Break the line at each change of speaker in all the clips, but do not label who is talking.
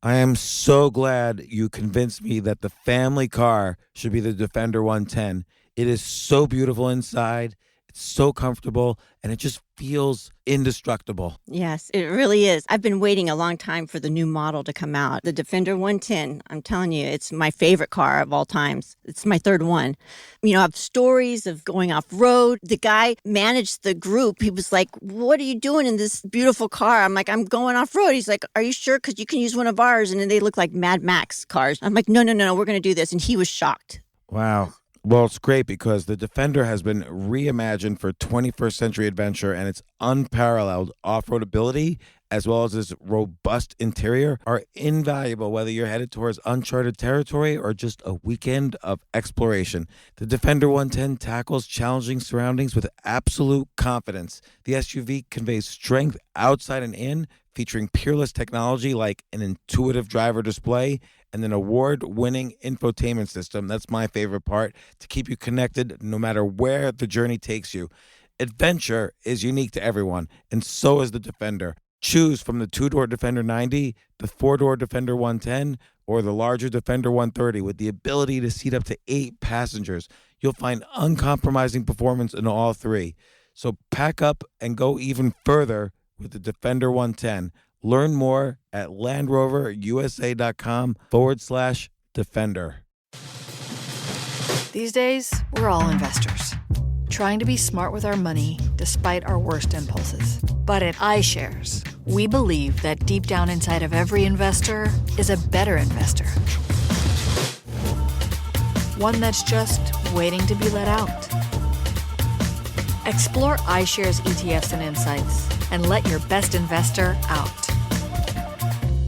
I am so glad you convinced me that the family car should be the Defender 110. It is so beautiful inside, it's so comfortable, and it just feels indestructible.
Yes, it really is. I've been waiting a long time for the new model to come out. The Defender 110, I'm telling you, it's my favorite car of all times. It's my third one. You know, I have stories of going off road. The guy managed the group. He was like, "What are you doing in this beautiful car?" I'm like, "I'm going off road." He's like, "Are you sure? Because you can use one of ours." And then they look like Mad Max cars. I'm like, "No, no, no, no, we're going to do this." And he was shocked.
Wow. Well, it's great because the Defender has been reimagined for 21st century adventure, and its unparalleled off road ability, as well as its robust interior, are invaluable whether you're headed towards uncharted territory or just a weekend of exploration. The Defender 110 tackles challenging surroundings with absolute confidence. The SUV conveys strength outside and in, featuring peerless technology like an intuitive driver display and an award-winning infotainment system. That's my favorite part, to keep you connected no matter where the journey takes you. Adventure is unique to everyone, and so is the Defender. Choose from the two-door Defender 90, the four-door Defender 110, or the larger Defender 130 with the ability to seat up to 8 passengers. You'll find uncompromising performance in all three. So pack up and go even further with the Defender 110. Learn more at LandRoverUSA.com/Defender.
These days, we're all investors, trying to be smart with our money despite our worst impulses. But at iShares, we believe that deep down inside of every investor is a better investor. One that's just waiting to be let out. Explore iShares ETFs and insights and let your best investor out.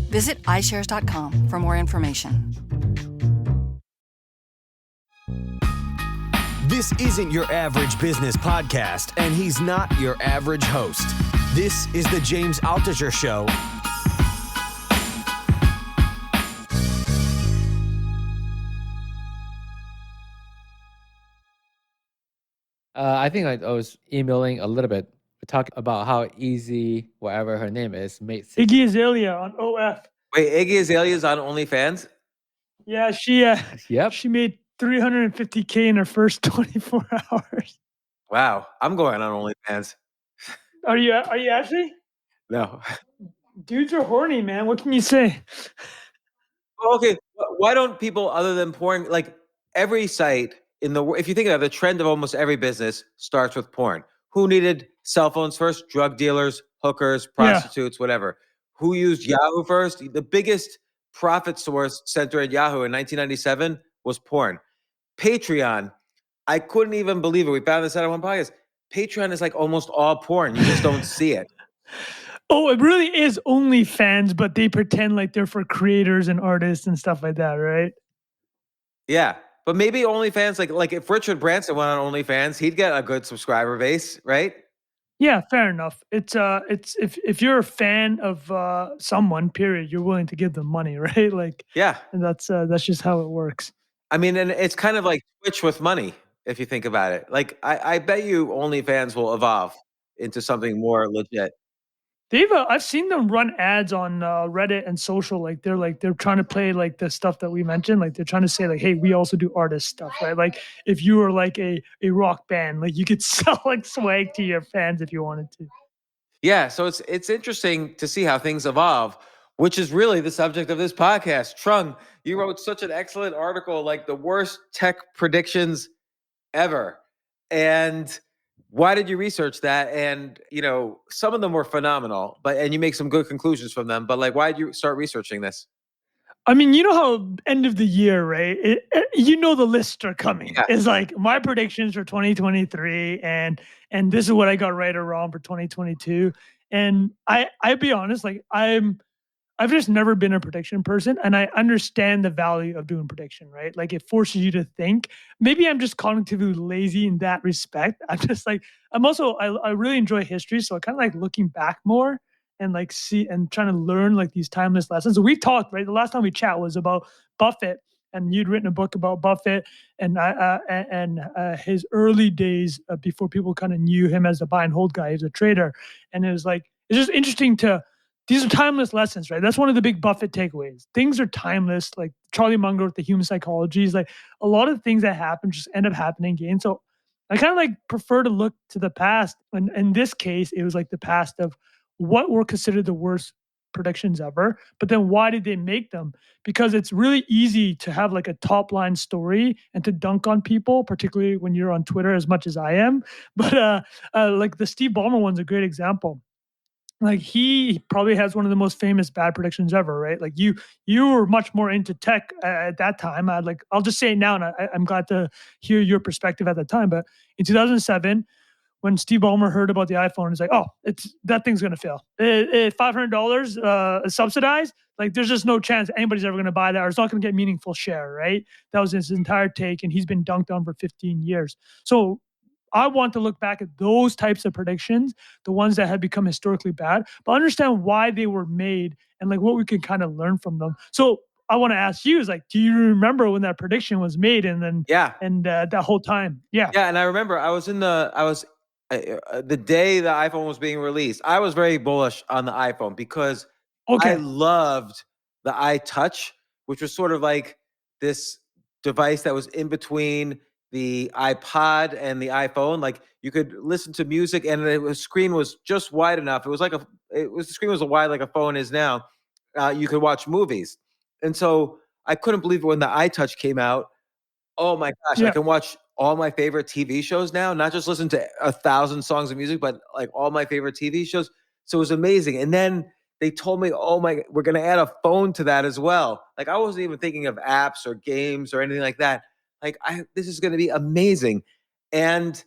Visit iShares.com for more information.
This isn't your average business podcast, and he's not your average host. This is the James Altucher Show.
I think I was emailing a little bit, talking about how easy whatever her name is made.
Iggy Azalea on OF.
Wait, Iggy Azalea's on OnlyFans?
Yeah,
Yep.
she made $350K in her first 24 hours.
Wow, I'm going on OnlyFans.
Are you actually?
No.
Dudes are horny, man. What can you say?
Okay, why don't people other than porn, like every site in the if you think about it, the trend of almost every business starts with porn. Who needed cell phones first? Drug dealers, hookers, prostitutes, whatever. Who used Yahoo first? The biggest profit source center at Yahoo in 1997 was porn. Patreon, I couldn't even believe it. We found this out on one podcast. Patreon is like almost all porn. You just don't see it.
Oh, it really is OnlyFans, but they pretend like they're for creators and artists and stuff like that, right?
Yeah. But maybe OnlyFans, like if Richard Branson went on OnlyFans, he'd get a good subscriber base, right?
Yeah, fair enough. It's if you're a fan of someone, period, you're willing to give them money, right? Like,
yeah,
and that's just how it works.
I mean, and it's kind of like Twitch with money, if you think about it. Like, I bet you OnlyFans will evolve into something more legit.
I've seen them run ads on Reddit and social. Like they're trying to play like the stuff that we mentioned. Like they're trying to say like, hey, we also do artist stuff, right? Like if you were like a rock band, like you could sell like swag to your fans if you wanted to.
Yeah, so it's interesting to see how things evolve, which is really the subject of this podcast. Trung, you wrote such an excellent article, like the worst tech predictions ever. And why did you research that? And, some of them were phenomenal, and you make some good conclusions from them. But like, why did you start researching this?
I mean, you know how end of the year, right? The lists are coming.
Yeah.
It's like my predictions for 2023, and this is what I got right or wrong for 2022. And I'll be honest, like I've just never been a prediction person, and I understand the value of doing prediction, right? Like it forces you to think. Maybe I'm just cognitively lazy in that respect. I'm just like, I really enjoy history. So I kind of like looking back more and like see and trying to learn like these timeless lessons. So we talked, right? The last time we chat was about Buffett, and you'd written a book about Buffett and his early days before people kind of knew him as a buy and hold guy. He was a trader. And it was like, it's just interesting to these are timeless lessons, right? That's one of the big Buffett takeaways. Things are timeless. Like Charlie Munger with the human psychology is like a lot of things that happen just end up happening again. So I kind of like prefer to look to the past. And in this case, it was like the past of what were considered the worst predictions ever. But then why did they make them? Because it's really easy to have like a top line story and to dunk on people, particularly when you're on Twitter as much as I am. But like the Steve Ballmer one's a great example. Like he probably has one of the most famous bad predictions ever, right? Like you were much more into tech at that time. I'll just say it now, and I'm glad to hear your perspective at the time. But in 2007, when Steve Ballmer heard about the iPhone, he's like, "Oh, it's that thing's gonna fail. $500 subsidized. Like, there's just no chance anybody's ever gonna buy that, or it's not gonna get meaningful share." Right? That was his entire take, and he's been dunked on for 15 years. So I want to look back at those types of predictions, the ones that had become historically bad, but understand why they were made and like what we can kind of learn from them. So I want to ask you is like, do you remember when that prediction was made and then
Yeah.
that whole time? Yeah.
Yeah, and I remember the day the iPhone was being released. I was very bullish on the iPhone because I
Okay.
loved the iTouch, which was sort of like this device that was in between the iPod and the iPhone. Like you could listen to music, and the screen was just wide enough. The screen was wide like a phone is now. You could watch movies, and so I couldn't believe it when the iTouch came out. Oh my gosh, I
Yeah.
can watch all my favorite TV shows now, not just listen to 1,000 songs of music, but like all my favorite TV shows. So it was amazing. And then they told me, "Oh my, we're going to add a phone to that as well." Like I wasn't even thinking of apps or games or anything like that. Like this is going to be amazing. And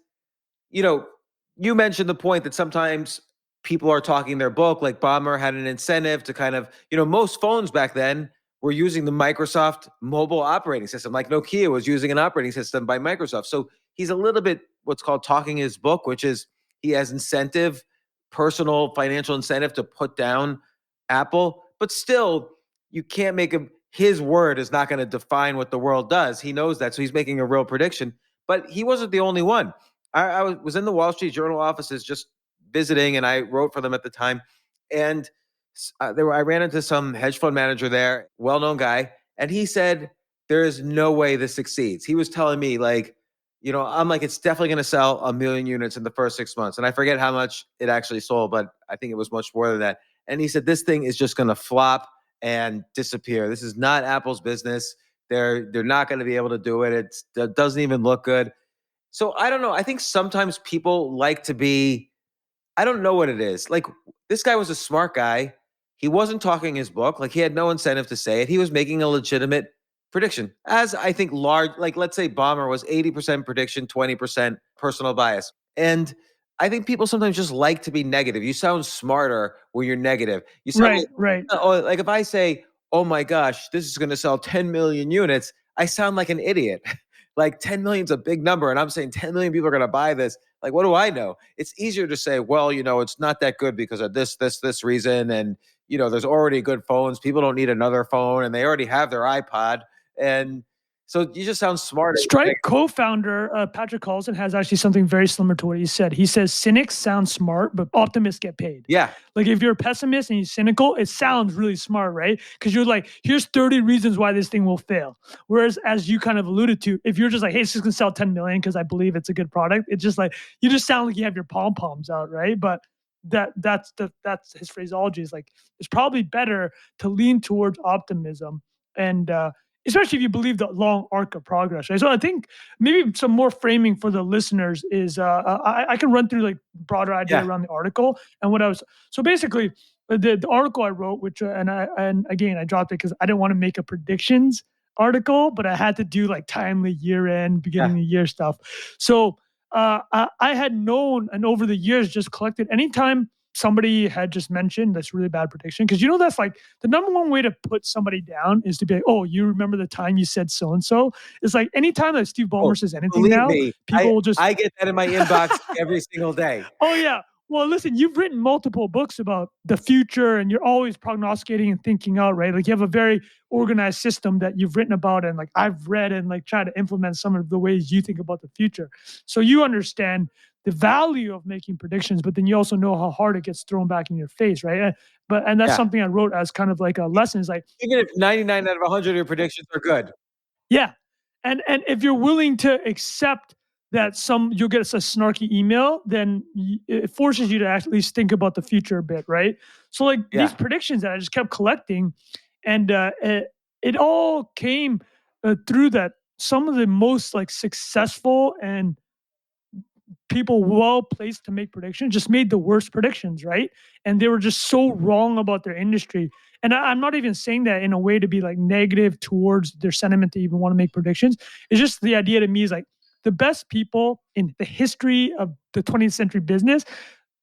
you know, you mentioned the point that sometimes people are talking their book, like Bomber had an incentive to kind of, most phones back then were using the Microsoft mobile operating system, like Nokia was using an operating system by Microsoft. So he's a little bit what's called talking his book, which is he has incentive, personal financial incentive to put down Apple, but still, you can't make him, his word is not going to define what the world does. He knows that. So he's making a real prediction, but he wasn't the only one. I was in the Wall Street Journal offices just visiting, and I wrote for them at the time. And I ran into some hedge fund manager there, well-known guy, and he said, "There is no way this succeeds." He was telling me, like, I'm like, "It's definitely going to sell 1 million units in the first 6 months," and I forget how much it actually sold, but I think it was much more than that. And he said, "This thing is just going to flop and disappear. This is not Apple's business. They're not going to be able to do it. It doesn't even look good." So I don't know. I think sometimes people like to be, I don't know what it is. Like this guy was a smart guy. He wasn't talking his book. Like he had no incentive to say it. He was making a legitimate prediction. As I think large, like let's say Bomber was 80% prediction, 20% personal bias. And I think people sometimes just like to be negative. You sound smarter when you're negative. You sound
Right. Right.
like if I say, "Oh my gosh, this is going to sell 10 million units," I sound like an idiot. Like 10 million is a big number, and I'm saying 10 million people are going to buy this. Like, what do I know? It's easier to say, well, it's not that good because of this reason. And, there's already good phones. People don't need another phone, and they already have their iPod. And so you just sound smarter.
Stripe co-founder Patrick Collison has actually something very similar to what he said. He says cynics sound smart, but optimists get paid.
Yeah.
Like if you're a pessimist and you're cynical, it sounds really smart, right? Because you're like, here's 30 reasons why this thing will fail. Whereas, as you kind of alluded to, if you're just like, hey, it's just gonna sell 10 million because I believe it's a good product, it's just like you just sound like you have your pom-poms out, right? But that's his phraseology is like it's probably better to lean towards optimism and especially if you believe the long arc of progress, right? So I think maybe some more framing for the listeners is I can run through like broader idea around the article and what I was. So basically, the article I wrote, which and again I dropped it because I didn't want to make a predictions article, but I had to do like timely year end, beginning of year stuff. So I had known and over the years just collected anytime somebody had just mentioned this really bad prediction because that's like the number one way to put somebody down is to be like, oh, you remember the time you said so and so. It's like anytime that Steve Ballmer says anything now, people will just
I get that in my inbox every single day.
Oh yeah. Well, listen, you've written multiple books about the future and you're always prognosticating and thinking out, right? Like you have a very organized system that you've written about and like I've read and like try to implement some of the ways you think about the future. So you understand the value of making predictions, but then you also know how hard it gets thrown back in your face, right? And that's
Yeah.
something I wrote as kind of like a lesson. Is like,
Even if 99 out of 100 of your predictions are good.
yeah, and if you're willing to accept that you'll get a snarky email, then it forces you to at least think about the future a bit, right? So like these
Yeah.
predictions that I just kept collecting, and it all came through that some of the most like successful and people well placed to make predictions just made the worst predictions, right? And they were just so wrong about their industry. And I'm not even saying that in a way to be like negative towards their sentiment to even want to make predictions. It's just the idea to me is like the best people in the history of the 20th century business,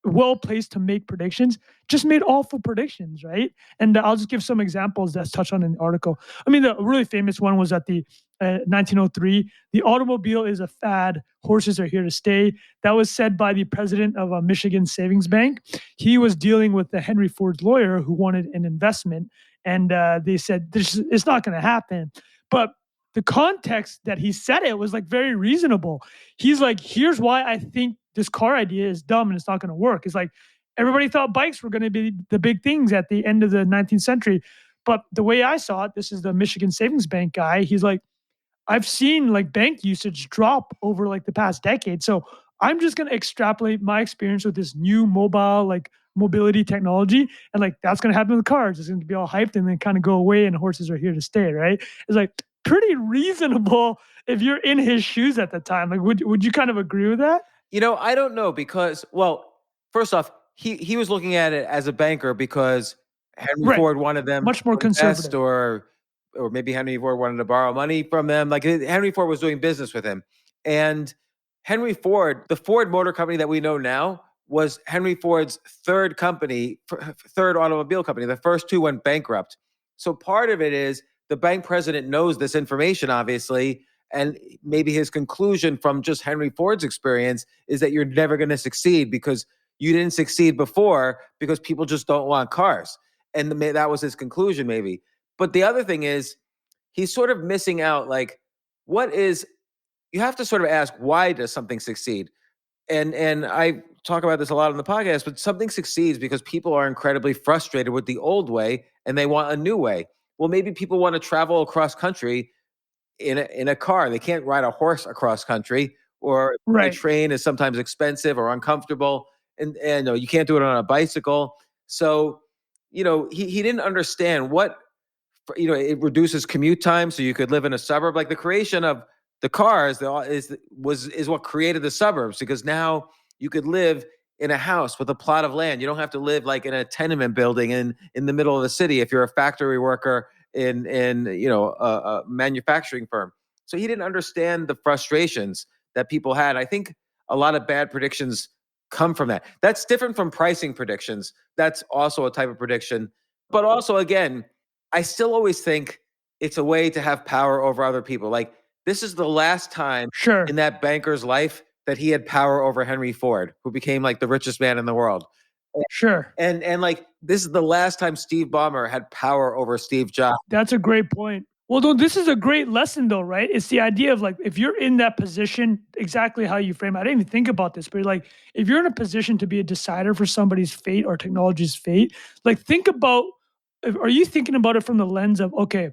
well placed to make predictions, just made awful predictions, right? And I'll just give some examples that's touched on in the article. I mean, the really famous one was at the 1903, the automobile is a fad, horses are here to stay. That was said by the president of a Michigan savings bank. He was dealing with the Henry Ford's lawyer who wanted an investment, and they said, it's not going to happen. But the context that he said it was like very reasonable. He's like, here's why I think this car idea is dumb and it's not going to work. It's like everybody thought bikes were going to be the big things at the end of the 19th century. But the way I saw it, this is the Michigan Savings Bank guy. He's like, I've seen like bank usage drop over like the past decade. So I'm just going to extrapolate my experience with this new mobile, like mobility technology. And like, that's going to happen with cars. It's going to be all hyped and then kind of go away and horses are here to stay. Right. It's like pretty reasonable if you're in his shoes at the time. Like, would you kind of agree with that?
I don't know because, well, first off, he was looking at it as a banker because Henry
Right.
Ford wanted them
Much more
to invest,
conservative.
or maybe Henry Ford wanted to borrow money from them. Like Henry Ford was doing business with him. And Henry Ford, the Ford Motor Company that we know now, was Henry Ford's third company, third automobile company. The first two went bankrupt. So part of it is the bank president knows this information, obviously, and maybe his conclusion from just Henry Ford's experience is that you're never going to succeed because you didn't succeed before because people just don't want cars. And that was his conclusion, maybe. But the other thing is, he's sort of missing out. Like, you have to sort of ask, why does something succeed? And I talk about this a lot on the podcast, but something succeeds because people are incredibly frustrated with the old way and they want a new way. Well, maybe people want to travel across country in a car. They can't ride a horse across country, or a
Right.
train is sometimes expensive or uncomfortable, and you can't do it on a bicycle. So, he didn't understand what, it reduces commute time, so you could live in a suburb. Like the creation of the cars is what created the suburbs, because now you could live in a house with a plot of land. You don't have to live like in a tenement building in the middle of the city if you're a factory worker in a manufacturing firm. So he didn't understand the frustrations that people had. I think a lot of bad predictions come from that. That's different from pricing predictions. That's also a type of prediction. But also, again, I still always think it's a way to have power over other people. Like, this is the last time
Sure.
in that banker's life that he had power over Henry Ford, who became like the richest man in the world.
Sure.
And like, this is the last time Steve Ballmer had power over Steve Jobs.
That's a great point. Well, though, this is a great lesson, though, right? It's the idea of like, if you're in that position, exactly how you frame it. I didn't even think about this, but like, if you're in a position to be a decider for somebody's fate or technology's fate, like, think about, are you thinking about it from the lens of, okay,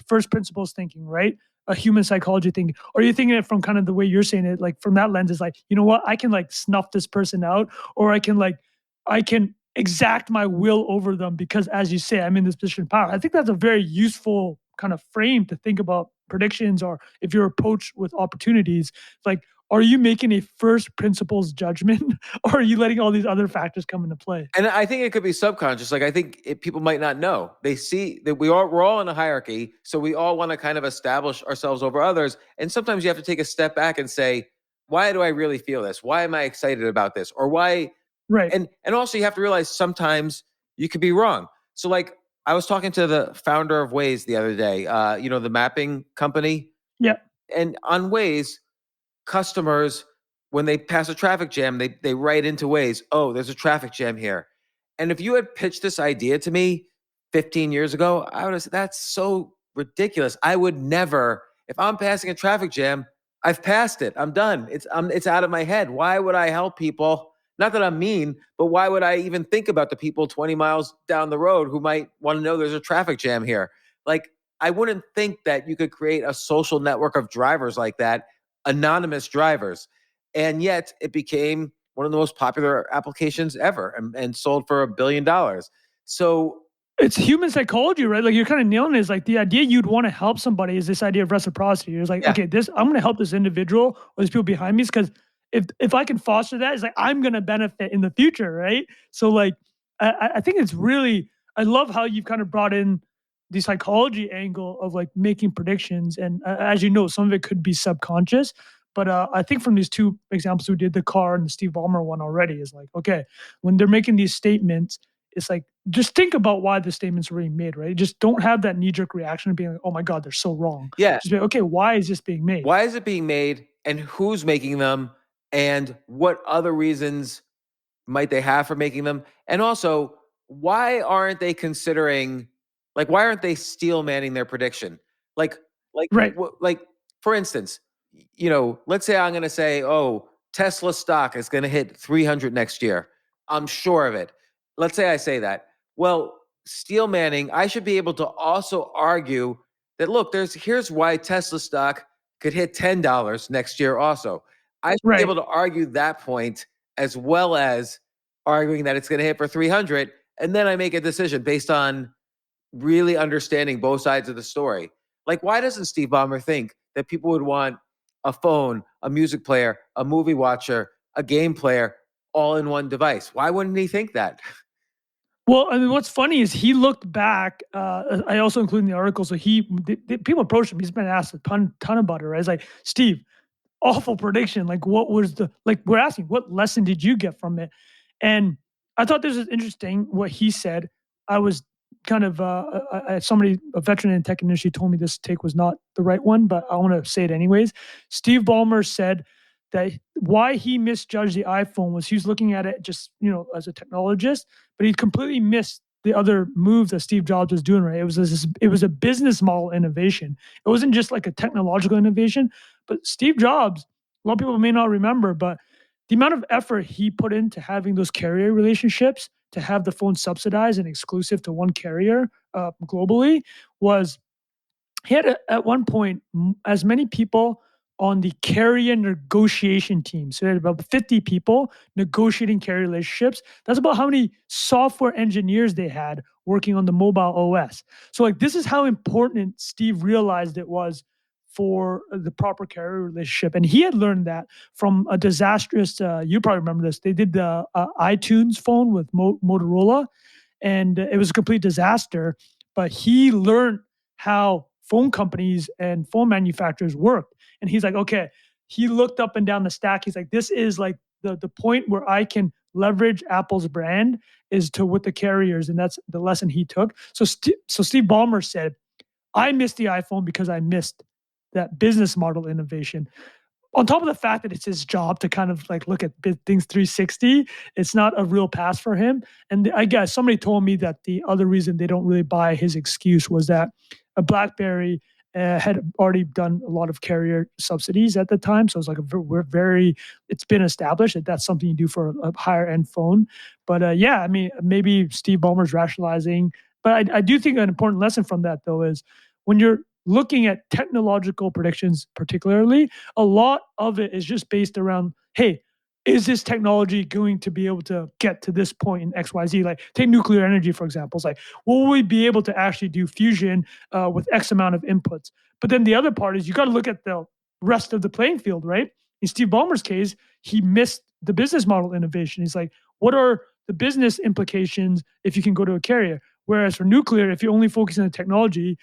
first principles thinking, right? A human psychology thinking, or are you thinking it from kind of the way you're saying it, like from that lens is like, you know what, I can like snuff this person out, or I can exact my will over them because, as you say, I'm in this position of power. I think that's a very useful kind of frame to think about predictions, or if you're approached with opportunities, like, are you making a first principles judgment or are you letting all these other factors come into play?
And I think it could be subconscious. Like, I think people might not know. They see that we're all in a hierarchy, so we all want to kind of establish ourselves over others. And sometimes you have to take a step back and say, why do I really feel this? Why am I excited about this? Or why?
Right.
And also you have to realize sometimes you could be wrong. So like, I was talking to the founder of Waze the other day, the mapping company.
Yeah.
And on Waze, customers, when they pass a traffic jam, they write into Waze, oh, there's a traffic jam here. And if you had pitched this idea to me 15 years ago, I would have said, that's so ridiculous. I would never, if I'm passing a traffic jam, I've passed it. I'm done. It's out of my head. Why would I help people? Not that I'm mean, but why would I even think about the people 20 miles down the road who might want to know there's a traffic jam here? Like, I wouldn't think that you could create a social network of drivers like that, anonymous drivers. And yet it became one of the most popular applications ever and sold for $1 billion. So
It's human psychology, right? Like you're kind of nailing it. Is like the idea you'd want to help somebody is this idea of reciprocity. It's like,
yeah,
okay, this I'm going to help this individual or these people behind me because if I can foster that, it's like I'm going to benefit in the future, right? So like, I think it's really I love how you've kind of brought in the psychology angle of like making predictions, and as you know, some of it could be subconscious. But I think from these two examples we did, the car and the Steve Ballmer one already, is like, okay, when they're making these statements, it's like just think about why the statements were being made, right? Just don't have that knee jerk reaction of being like, oh my God, they're so wrong.
yeah.
Just be like, okay, why is this being made?
Why is it being made and who's making them and what other reasons might they have for making them? And also, why aren't they considering, like, why aren't they steel manning their prediction? Like,
Right.
like for instance, let's say I'm going to say, oh, Tesla stock is going to hit 300 next year. I'm sure of it. Let's say I say that. Well, steel manning, I should be able to also argue that, look, here's why Tesla stock could hit $10 next year also. I should be
Right.
able to argue that point as well as arguing that it's going to hit for 300, and then I make a decision based on really understanding both sides of the story. Like, why doesn't Steve Ballmer think that people would want a phone, a music player, a movie watcher, a game player, all in one device? Why wouldn't he think that?
Well, I mean, what's funny is he looked back. I also include in the article. So people approached him. He's been asked a ton about it. Right? It's like, Steve, awful prediction. Like, what was we're asking, what lesson did you get from it? And I thought this was interesting what he said. I was kind of, a veteran in the tech industry told me this take was not the right one, but I want to say it anyways. Steve Ballmer said that why he misjudged the iPhone was he was looking at it just, as a technologist, but he completely missed the other move that Steve Jobs was doing, right? It was a business model innovation. It wasn't just like a technological innovation, but Steve Jobs, a lot of people may not remember, but the amount of effort he put into having those carrier relationships to have the phone subsidized and exclusive to one carrier globally was he had at one point as many people on the carrier negotiation team. So he had about 50 people negotiating carrier relationships. That's about how many software engineers they had working on the mobile OS. So like this is how important Steve realized it was for the proper carrier relationship. And he had learned that from a disastrous, you probably remember this, they did the iTunes phone with Motorola, and it was a complete disaster. But he learned how phone companies and phone manufacturers worked. And he's like, okay, he looked up and down the stack. He's like, this is like the point where I can leverage Apple's brand is to with the carriers. And that's the lesson he took. So Steve Ballmer said, I missed the iPhone because I missed that business model innovation. On top of the fact that it's his job to kind of like look at things 360, it's not a real pass for him. And I guess somebody told me that the other reason they don't really buy his excuse was that a BlackBerry had already done a lot of carrier subsidies at the time. So it's like it's been established that that's something you do for a higher end phone. But yeah, I mean, maybe Steve Ballmer's rationalizing. But I do think an important lesson from that, though, is when you're looking at technological predictions, particularly, a lot of it is just based around, hey, is this technology going to be able to get to this point in XYZ? Like, take nuclear energy, for example. It's like, will we be able to actually do fusion with X amount of inputs? But then the other part is you got to look at the rest of the playing field, right? In Steve Ballmer's case, he missed the business model innovation. He's like, what are the business implications if you can go to a carrier? Whereas for nuclear, if you only focus on the technology,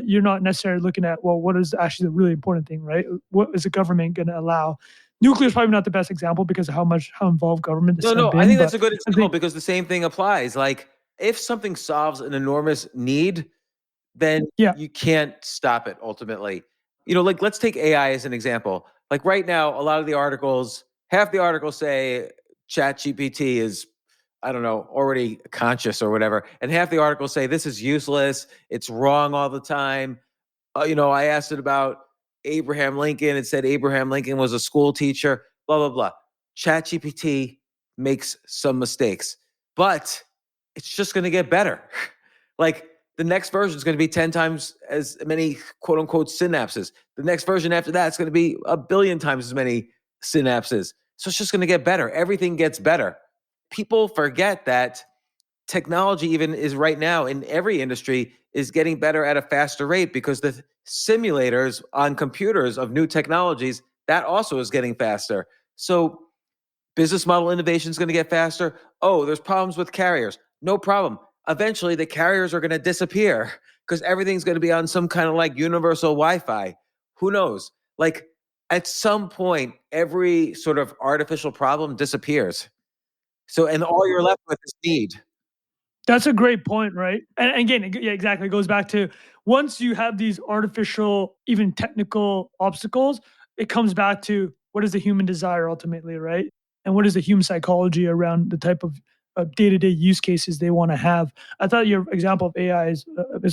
you're not necessarily looking at, well, what is actually the really important thing, right? What is the government going to allow? Nuclear is probably not the best example because of how involved government has
No,
been.
I think that's a good
I
example
think,
because the same thing applies. Like, if something solves an enormous need, then
yeah,
you can't stop it ultimately. Like, let's take AI as an example. Like right now, a lot of the articles, half the articles say ChatGPT is, I don't know, already conscious or whatever. And half the articles say this is useless. It's wrong all the time. I asked it about Abraham Lincoln. It said Abraham Lincoln was a school teacher, blah, blah, blah. ChatGPT makes some mistakes, but it's just going to get better. Like the next version is going to be 10 times as many quote unquote synapses. The next version after that is going to be a billion times as many synapses. So it's just going to get better. Everything gets better. People forget that technology even is right now in every industry is getting better at a faster rate because the simulators on computers of new technologies, that also is getting faster. So business model innovation is going to get faster. Oh, there's problems with carriers. No problem. Eventually the carriers are going to disappear because everything's going to be on some kind of like universal Wi-Fi. Who knows? Like at some point, every sort of artificial problem disappears. So, and all you're left with is need.
That's a great point, right? And again, yeah, exactly. It goes back to once you have these artificial, even technical obstacles, it comes back to what is the human desire ultimately, right? And what is the human psychology around the type of day-to-day use cases they want to have. I thought your example of AI is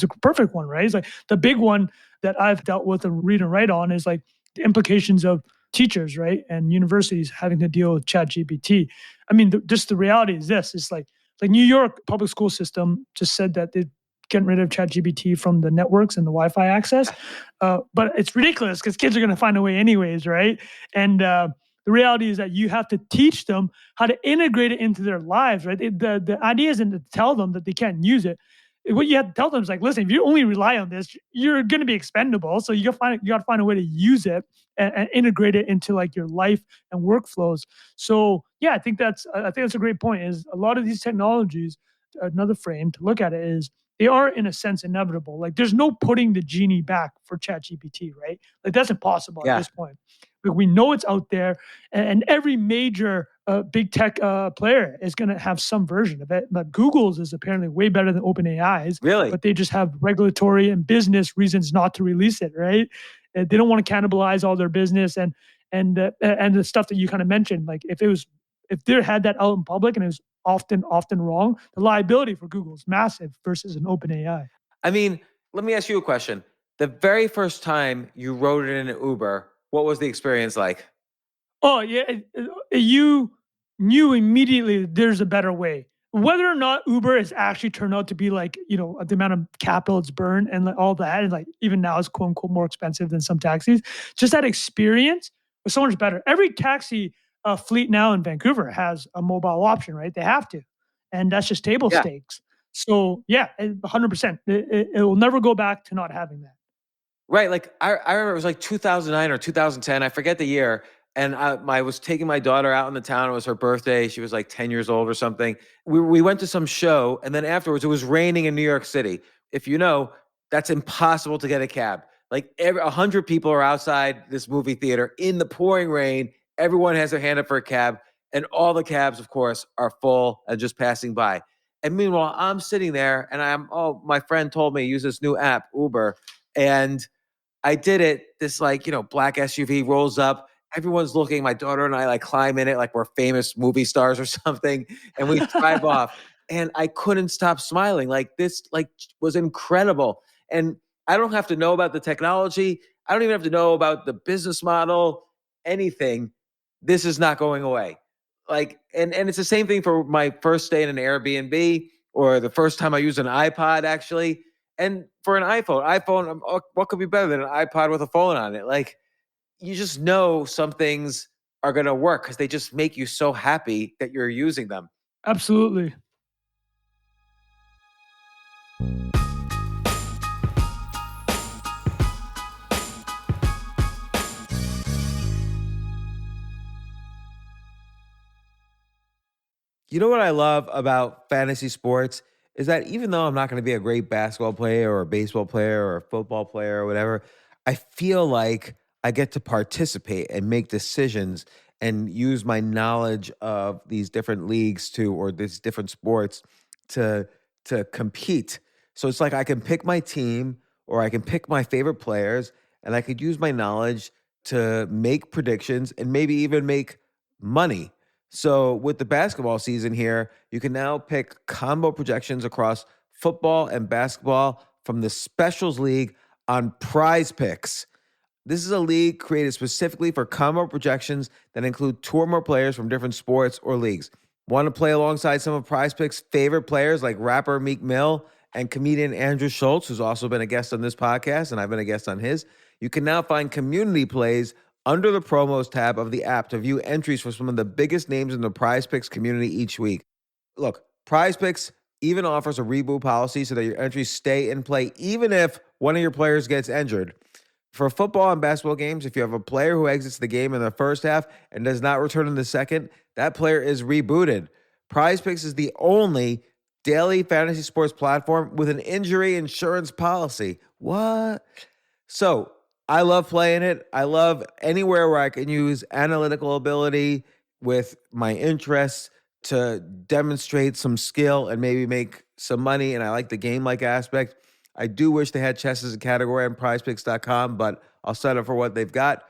a perfect one, right? It's like the big one that I've dealt with and read and write on is like the implications of teachers, right? And universities having to deal with chat GPT. I mean, just the reality is this, it's like New York public school system just said that they're getting rid of ChatGPT from the networks and the Wi-Fi access. But it's ridiculous because kids are going to find a way anyways, right? And the reality is that you have to teach them how to integrate it into their lives, right? The idea isn't to tell them that they can't use it. What you have to tell them is like, listen, if you only rely on this, you're going to be expendable. So you got to find a way to use it and integrate it into like your life and workflows. So yeah, I think that's a great point. Is a lot of these technologies, another frame to look at it is they are in a sense inevitable. Like there's no putting the genie back for ChatGPT, right? Like that's impossible at
Yeah.
this point. Like we know it's out there, and every major big tech player is going to have some version of it. But Google's is apparently way better than OpenAI's.
Really?
But they just have regulatory and business reasons not to release it, right? They don't want to cannibalize all their business and the stuff that you kind of mentioned. Like if they had that out in public and it was often wrong, the liability for Google is massive versus an OpenAI.
I mean, let me ask you a question. The very first time you rode in an Uber, what was the experience like?
Oh yeah, you knew immediately there's a better way. Whether or not Uber has actually turned out to be like the amount of capital it's burned and like all that, and like even now it's quote unquote more expensive than some taxis. Just that experience was so much better. Every taxi fleet now in Vancouver has a mobile option, right? They have to, and that's just table
Yeah.
stakes. So yeah, 100%. It will never go back to not having that.
Right. Like I remember it was like 2009 or 2010. I forget the year. And I was taking my daughter out in the town. It was her birthday. She was like 10 years old or something. We went to some show. And then afterwards, it was raining in New York City. If you know, that's impossible to get a cab. Like 100 people are outside this movie theater in the pouring rain. Everyone has their hand up for a cab. And all the cabs, of course, are full and just passing by. And meanwhile, I'm sitting there and my friend told me use this new app, Uber. And I did it. This black SUV rolls up. Everyone's looking. My daughter and I like climb in it like we're famous movie stars or something, and we drive off. And I couldn't stop smiling. Like this, was incredible. And I don't have to know about the technology. I don't even have to know about the business model. Anything. This is not going away. And it's the same thing for my first stay in an Airbnb or the first time I used an iPod actually. And for an iPhone, what could be better than an iPod with a phone on it? Like, you just know some things are going to work because they just make you so happy that you're using them.
Absolutely.
You know what I love about fantasy sports is that even though I'm not going to be a great basketball player or a baseball player or a football player or whatever, I feel like I get to participate and make decisions and use my knowledge of these different leagues or these different sports to compete. So it's like I can pick my team or I can pick my favorite players and I could use my knowledge to make predictions and maybe even make money. So with the basketball season here, you can now pick combo projections across football and basketball from the Specials League on Prize Picks.
This is a league created specifically for combo projections that include two or more players from different sports or leagues. Want to play alongside some of Prize Picks' favorite players like rapper Meek Mill and comedian Andrew Schultz, who's also been a guest on this podcast, and I've been a guest on his? You can now find community plays under the promos tab of the app to view entries for some of the biggest names in the Prize Picks community each week. Look, Prize Picks even offers a reboot policy so that your entries stay in play even if one of your players gets injured. For football and basketball games, if you have a player who exits the game in the first half and does not return in the second, that player is rebooted. Prize Picks is the only daily fantasy sports platform with an injury insurance policy. What? So I love playing it. I love anywhere where I can use analytical ability with my interests to demonstrate some skill and maybe make some money. And I like the game-like aspect. I do wish they had chess as a category on prizepicks.com, but I'll settle for what they've got.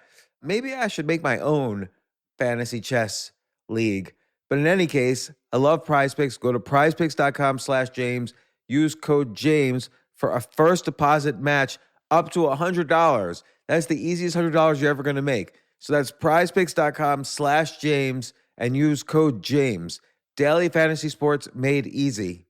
Maybe I should make my own fantasy chess league. But in any case, I love Prize Picks. Go to prizepicks.com/James. Use code James for a first deposit match up to $100. That's the easiest $100 you're ever going to make. So that's prizepicks.com/James and use code James. Daily fantasy sports made easy.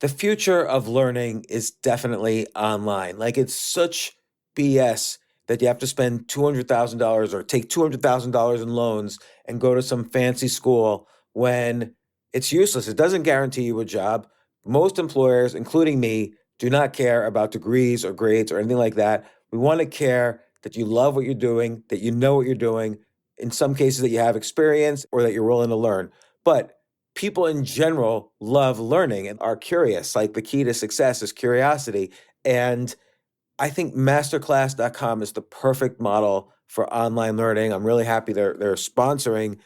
The future of learning is definitely online. Like, it's such BS that you have to spend $200,000 or take $200,000 in loans and go to some fancy school when it's useless. It doesn't guarantee you a job. Most employers, including me, do not care about degrees or grades or anything like that. We want to care that you love what you're doing, that you know what you're doing, in some cases that you have experience or that you're willing to learn. But people in general love learning and are curious. Like, the key to success is curiosity. And I think masterclass.com is the perfect model for online learning. I'm really happy they're sponsoring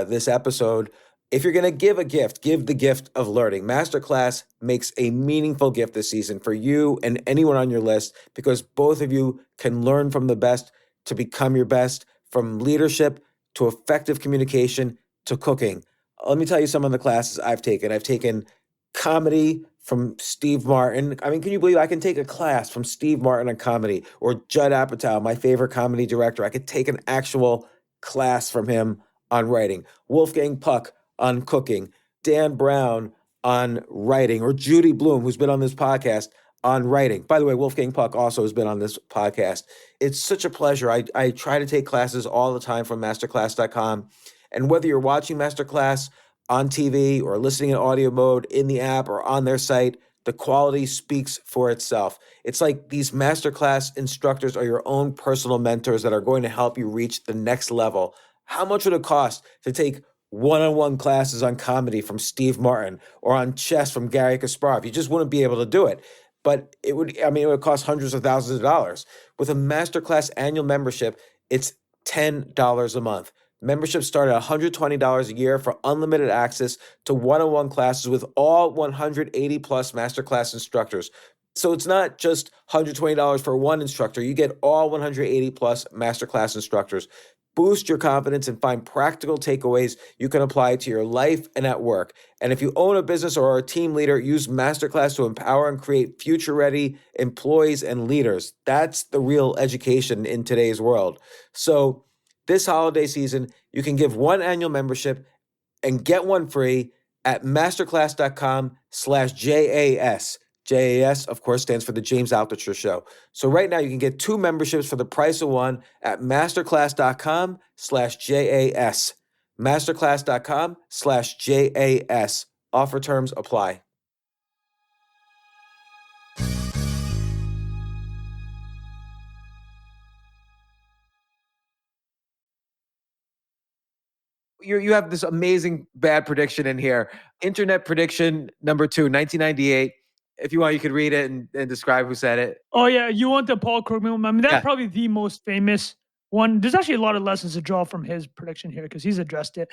this episode. If you're going to give a gift, give the gift of learning. Masterclass makes a meaningful gift this season for you and anyone on your list, because both of you can learn from the best to become your best, from leadership to effective communication to cooking. Let me tell you some of the classes I've taken. I've taken comedy from Steve Martin. I mean, can you believe I can take a class from Steve Martin on comedy, or Judd Apatow, my favorite comedy director? I could take an actual class from him on writing. Wolfgang Puck on cooking. Dan Brown on writing, or Judy Bloom, who's been on this podcast, on writing. By the way, Wolfgang Puck also has been on this podcast. It's such a pleasure. I try to take classes all the time from masterclass.com. And whether you're watching Masterclass on TV or listening in audio mode in the app or on their site, the quality speaks for itself. It's like these Masterclass instructors are your own personal mentors that are going to help you reach the next level. How much would it cost to take one-on-one classes on comedy from Steve Martin or on chess from Gary Kasparov? You just wouldn't be able to do it. But it would cost hundreds of thousands of dollars. With a Masterclass annual membership, it's $10 a month. Memberships start at $120 a year for unlimited access to one-on-one classes with all 180 plus Masterclass instructors. So it's not just $120 for one instructor. You get all 180 plus Masterclass instructors. Boost your confidence and find practical takeaways you can apply to your life and at work. And if you own a business or are a team leader, use Masterclass to empower and create future-ready employees and leaders. That's the real education in today's world. So this holiday season, you can give one annual membership and get one free at masterclass.com/JAS. JAS, of course, stands for the James Altucher Show. So right now you can get two memberships for the price of one at masterclass.com/JAS. Masterclass.com/JAS. Offer terms apply. You have this amazing bad prediction in here. Internet prediction number 2, 1998. If you want, you could read it and describe who said it.
Oh yeah, you want the Paul Krugman one? I mean, that's
Yeah.
probably the most famous one. There's actually a lot of lessons to draw from his prediction here because he's addressed it.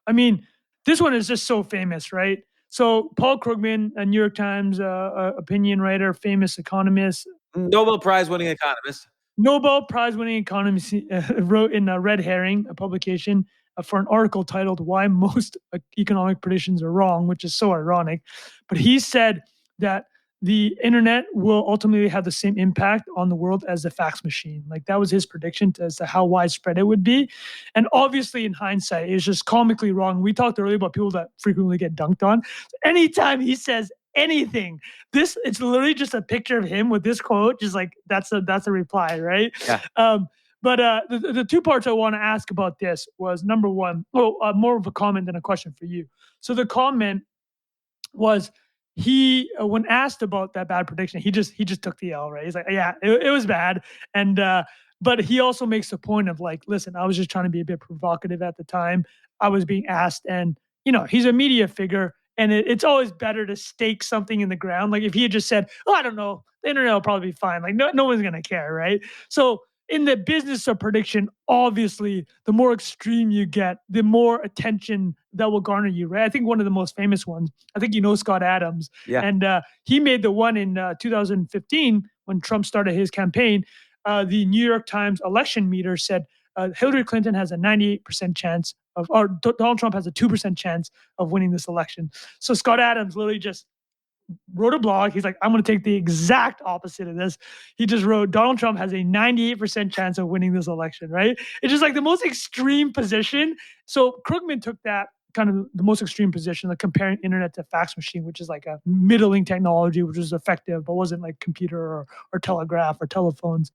I mean, this one is just so famous, right? So Paul Krugman, a New York Times opinion writer, famous economist,
Nobel Prize winning economist.
Nobel Prize winning economist, wrote in Red Herring, a publication, for an article titled "Why Most Economic Predictions Are Wrong," which is so ironic. But he said that the internet will ultimately have the same impact on the world as the fax machine. Like that was his prediction as to how widespread it would be. And obviously, in hindsight, it's just comically wrong. We talked earlier about people that frequently get dunked on. Anytime he says anything, it's literally just a picture of him with this quote, just like that's a reply, right?
Yeah.
But the two parts I want to ask about this was number one, more of a comment than a question for you. So the comment was when asked about that bad prediction, he just took the L, right? He's like, yeah, it was bad. And but he also makes the point of like, listen, I was just trying to be a bit provocative at the time. I was being asked, and he's a media figure, and it's always better to stake something in the ground. Like if he had just said, oh, I don't know, the internet will probably be fine. Like no one's gonna care, right? So in the business of prediction, obviously, the more extreme you get, the more attention that will garner you, right? I think one of the most famous ones, I think Scott Adams.
Yeah.
And he made the one in 2015 when Trump started his campaign. The New York Times election meter said Hillary Clinton has a 98% chance or Donald Trump has a 2% chance of winning this election. So Scott Adams literally just wrote a blog. He's like, I'm going to take the exact opposite of this. He just wrote, Donald Trump has a 98% chance of winning this election, right? It's just like the most extreme position. So Krugman took that kind of the most extreme position, like comparing internet to fax machine, which is like a middling technology, which was effective, but wasn't like computer or telegraph or telephones.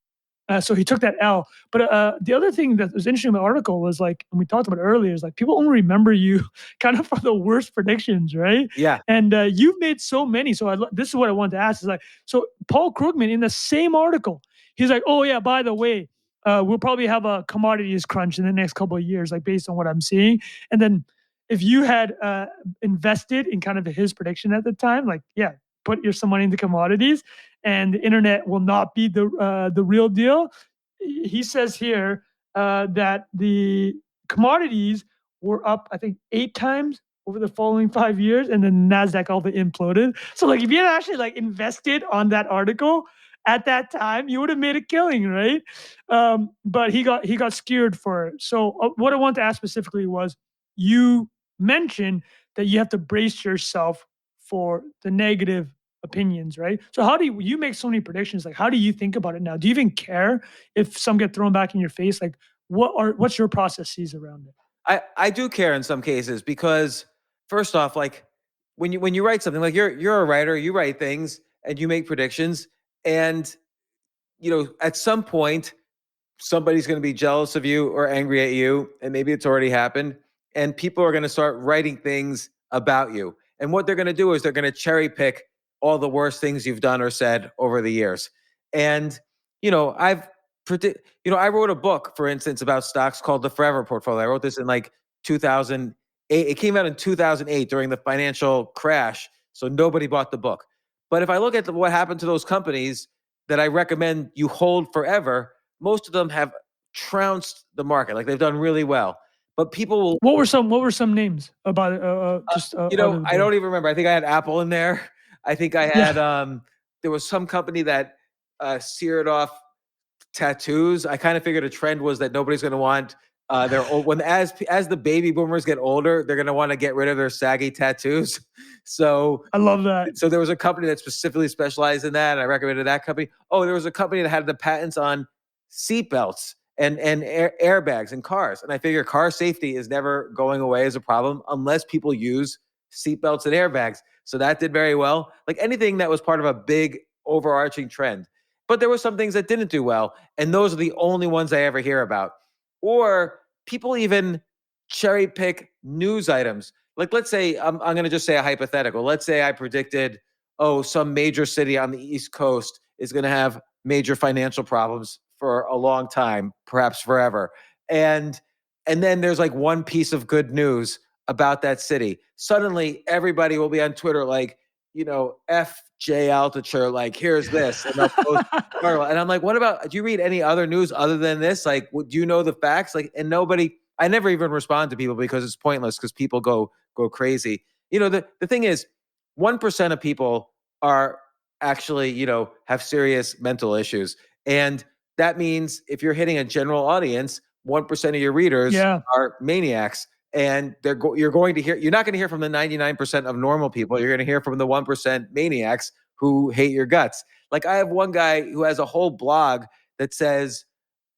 So he took that L. But the other thing that was interesting in the article was like, and we talked about it earlier, is like people only remember you kind of for the worst predictions, right?
Yeah.
And you've made so many. So this is what I wanted to ask: is like, so Paul Krugman in the same article, he's like, oh yeah, by the way, we'll probably have a commodities crunch in the next couple of years, like based on what I'm seeing. And then if you had invested in kind of his prediction at the time, like yeah, put some money into commodities, and the internet will not be the real deal. He says here that the commodities were up, I think, 8 times over the following 5 years, and then Nasdaq all imploded. So, like, if you had actually like invested on that article at that time, you would have made a killing, right? But he got skewered for it. So, what I want to ask specifically was, you mentioned that you have to brace yourself for the negative opinions, right? So how do you make so many predictions? Like, how do you think about it now? Do you even care if some get thrown back in your face? Like, what's your processes around it?
I do care in some cases because first off, like when you write something, like you're a writer, you write things and you make predictions, and at some point somebody's going to be jealous of you or angry at you, and maybe it's already happened, and people are going to start writing things about you. And what they're going to do is they're going to cherry pick all the worst things you've done or said over the years. And I wrote a book, for instance, about stocks called the Forever Portfolio. I wrote this in like 2008. It came out in 2008 during the financial crash, so nobody bought the book. But if I look at what happened to those companies that I recommend you hold forever, most of them have trounced the market. Like they've done really well. But people will.
What were some names about
I don't even remember. I think I had Apple in there. I think I had there was some company that seared off tattoos. I kind of figured a trend was that nobody's going to want their old as the baby boomers get older, they're going to want to get rid of their saggy tattoos. So
I love that.
So there was a company that specifically specialized in that, and I recommended that company. Oh, there was a company that had the patents on seatbelts and airbags in cars. And I figure car safety is never going away as a problem unless people use seatbelts and airbags. So that did very well. Like anything that was part of a big overarching trend. But there were some things that didn't do well. And those are the only ones I ever hear about. Or people even cherry pick news items. Like let's say, I'm going to just say a hypothetical. Let's say I predicted, some major city on the East Coast is going to have major financial problems for a long time, perhaps forever. And then there's like one piece of good news about that city. Suddenly everybody will be on Twitter like, F J Altucher, like here's this. And they'll post and I'm like, do you read any other news other than this? Like, do you know the facts? Like, and I never even respond to people because it's pointless because people go crazy. The thing is, 1% of people are actually, have serious mental issues. And that means if you're hitting a general audience, 1% of your readers
Yeah.
are maniacs. And you're going to hear, you're not going to hear from the 99% of normal people. You're going to hear from the 1% maniacs who hate your guts. Like I have one guy who has a whole blog that says,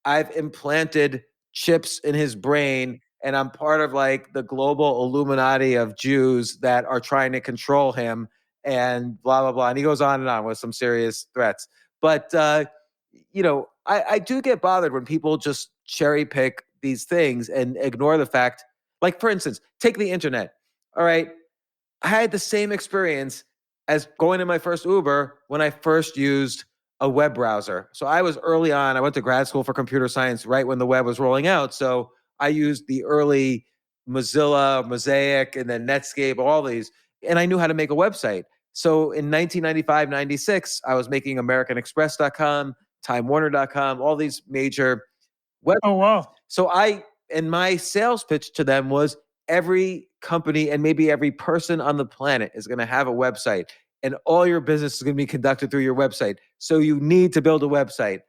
I've implanted chips in his brain and I'm part of like the global Illuminati of Jews that are trying to control him and blah, blah, blah. And he goes on and on with some serious threats. But, I do get bothered when people just cherry pick these things and ignore the fact, like, for instance, take the internet. All right. I had the same experience as going in my first Uber when I first used a web browser. So I was early on. I went to grad school for computer science right when the web was rolling out. So I used the early Mozilla, Mosaic, and then Netscape, all these, and I knew how to make a website. So in 1995, 96, I was making AmericanExpress.com, TimeWarner.com, all these major web.
Oh, wow.
So and my sales pitch to them was every company and maybe every person on the planet is going to have a website and all your business is going to be conducted through your website. So you need to build a website.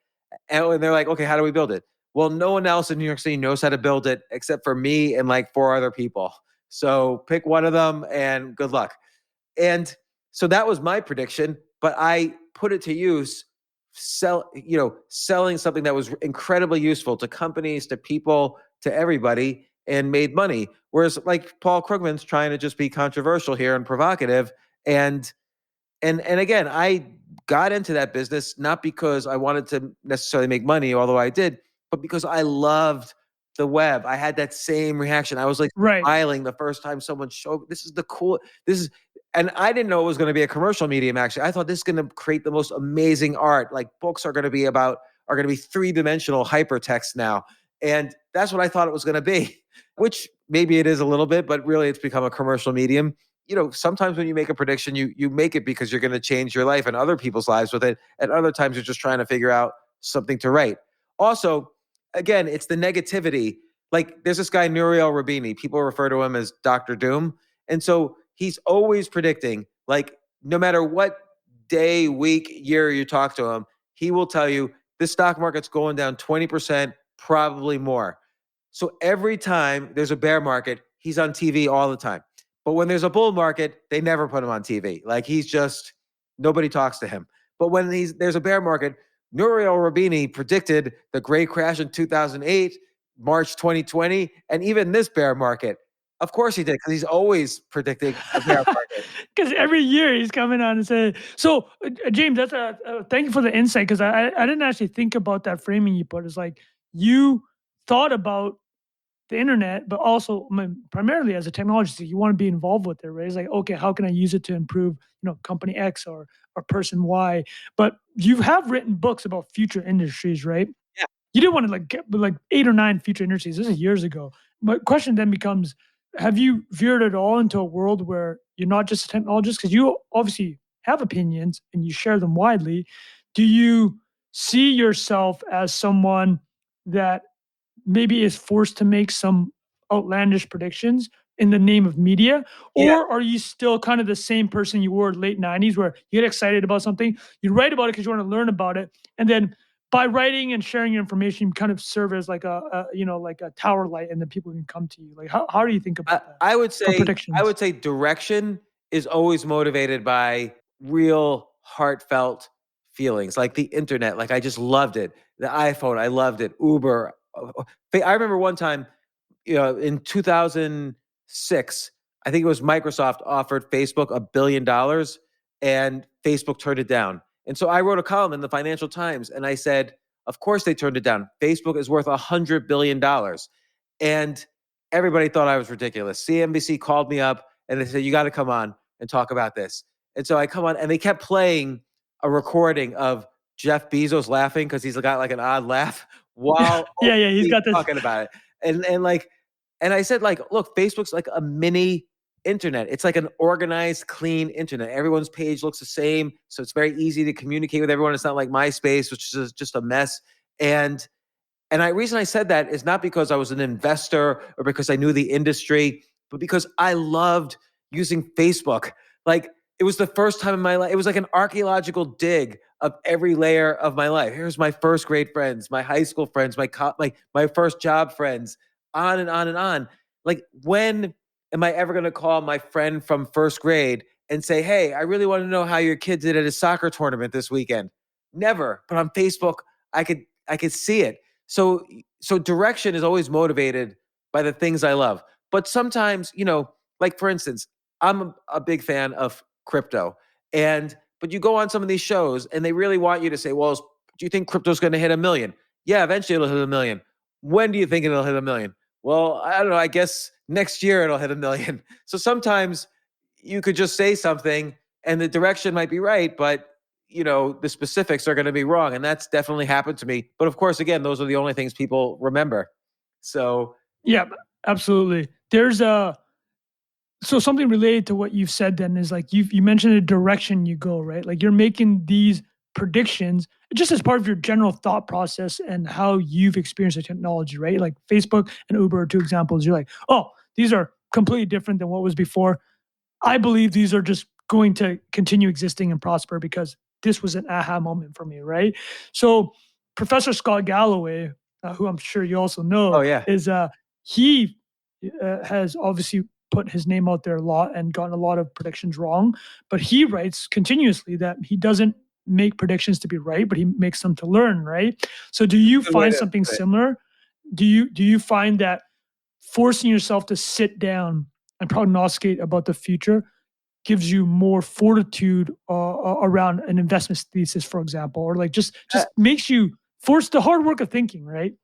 And they're like, okay, how do we build it? Well, no one else in New York City knows how to build it except for me and like 4 other people. So pick one of them and good luck. And so that was my prediction, but I put it to use selling something that was incredibly useful to companies, to people, to everybody, and made money. Whereas like Paul Krugman's trying to just be controversial here and provocative. And again, I got into that business not because I wanted to necessarily make money, although I did, but because I loved the web. I had that same reaction. I was like smiling the first time someone showed and I didn't know it was going to be a commercial medium. Actually, I thought this is going to create the most amazing art. Like books are going to be 3-dimensional hypertext now. And that's what I thought it was going to be, which maybe it is a little bit, but really it's become a commercial medium. Sometimes when you make a prediction, you make it because you're going to change your life and other people's lives with it. And other times you're just trying to figure out something to write. Also, again, it's the negativity. Like there's this guy, Nouriel Roubini. People refer to him as Dr. Doom. And so he's always predicting, like no matter what day, week, year you talk to him, he will tell you the stock market's going down 20%, probably more. So every time there's a bear market, he's on TV all the time. But when there's a bull market, they never put him on TV. Like nobody talks to him. But when there's a bear market, Nouriel Roubini predicted the great crash in 2008, March 2020, and even this bear market. Of course he did, because he's always predicting a bear market.
Because every year he's coming on and saying, so James, that's thank you for the insight, because I didn't actually think about that framing you put. It's like you thought about the internet, but also primarily as a technologist, you want to be involved with it, right? It's like, okay, how can I use it to improve, company X or person Y? But you have written books about future industries, right?
Yeah.
You did want to get 8 or 9 future industries. This is years ago. My question then becomes, have you veered at all into a world where you're not just a technologist? Because you obviously have opinions and you share them widely. Do you see yourself as someone that maybe is forced to make some outlandish predictions in the name of media? Or are you still kind of the same person you were late 90s, where you get excited about something, you write about it because you want to learn about it, and then by writing and sharing your information, you kind of serve as like a tower light, and then people can come to you? Like, how do you think about that?
I would say direction is always motivated by real heartfelt feelings, like the internet. Like I just loved it. The iPhone, I loved it. Uber. I remember one time, in 2006, I think it was Microsoft offered Facebook $1 billion, and Facebook turned it down. And so I wrote a column in the Financial Times, and I said, of course they turned it down. Facebook is worth $100 billion. And everybody thought I was ridiculous. CNBC called me up and they said, you got to come on and talk about this. And so I come on, and they kept playing a recording of Jeff Bezos laughing because he's got like an odd laugh while
he's got this
talking about it. And I said, like, look, Facebook's like a mini internet. It's like an organized, clean internet. Everyone's page looks the same. So it's very easy to communicate with everyone. It's not like MySpace, which is just a mess. And the reason I said that is not because I was an investor or because I knew the industry, but because I loved using Facebook. Like, it was the first time in my life. It was like an archaeological dig of every layer of my life. Here's my first grade friends, my high school friends, my first job friends, on and on and on. Like, when am I ever going to call my friend from first grade and say, "Hey, I really want to know how your kid did at his soccer tournament this weekend"? Never. But on Facebook, I could see it. So direction is always motivated by the things I love. But sometimes, like for instance, I'm a big fan of crypto. But you go on some of these shows and they really want you to say, "Well, do you think crypto's going to hit 1 million?" Yeah, eventually it'll hit 1 million. When do you think it'll hit 1 million? Well, I don't know. I guess next year it'll hit 1 million. So sometimes you could just say something and the direction might be right, but the specifics are going to be wrong. And that's definitely happened to me. But of course, again, those are the only things people remember. So
Yeah, absolutely. There's so something related to what you've said then is like you mentioned the direction you go, right? Like you're making these predictions just as part of your general thought process and how you've experienced the technology, right? Like Facebook and Uber are two examples. You're like, oh, these are completely different than what was before. I believe these are just going to continue existing and prosper because this was an aha moment for me, right? So Professor Scott Galloway, who I'm sure you also
oh
know,
yeah.
is he has obviously put his name out there a lot and gotten a lot of predictions wrong, but he writes continuously that he doesn't make predictions to be right, but he makes them to learn, right? So do you
Good way
find
to
something
put it.
similar? Do you find that forcing yourself to sit down and prognosticate about the future gives you more fortitude around an investment thesis, for example, or like
Uh,
just makes you force the hard work of thinking, right?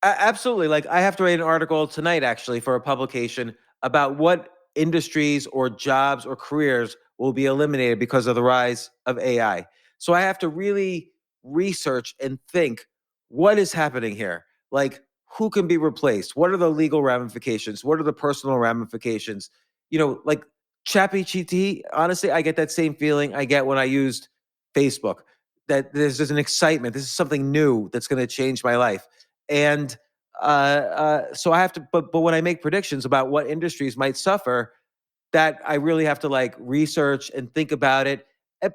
Absolutely. Like, I have to write an article tonight actually for a publication about what industries or jobs or careers will be eliminated because of the rise of AI. So I have to really research and think, what is happening here? Like, who can be replaced? What are the legal ramifications? What are the personal ramifications? Like ChatGPT, honestly, I get that same feeling I get when I used Facebook, that there's an excitement. This is something new that's going to change my life. And so I have to, but when I make predictions about what industries might suffer, that I really have to like research and think about it.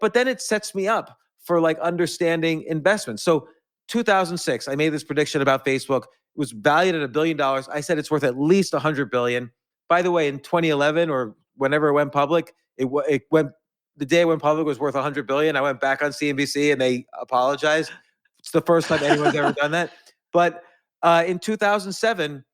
But then it sets me up for like understanding investments. So 2006, I made this prediction about Facebook. It was valued at $1 billion. I said it's worth at least 100 billion. By the way, in 2011 or whenever it went public, it went, the day it went public was worth 100 billion. I went back on CNBC and they apologized. It's the first time anyone's ever done that. But in 2007,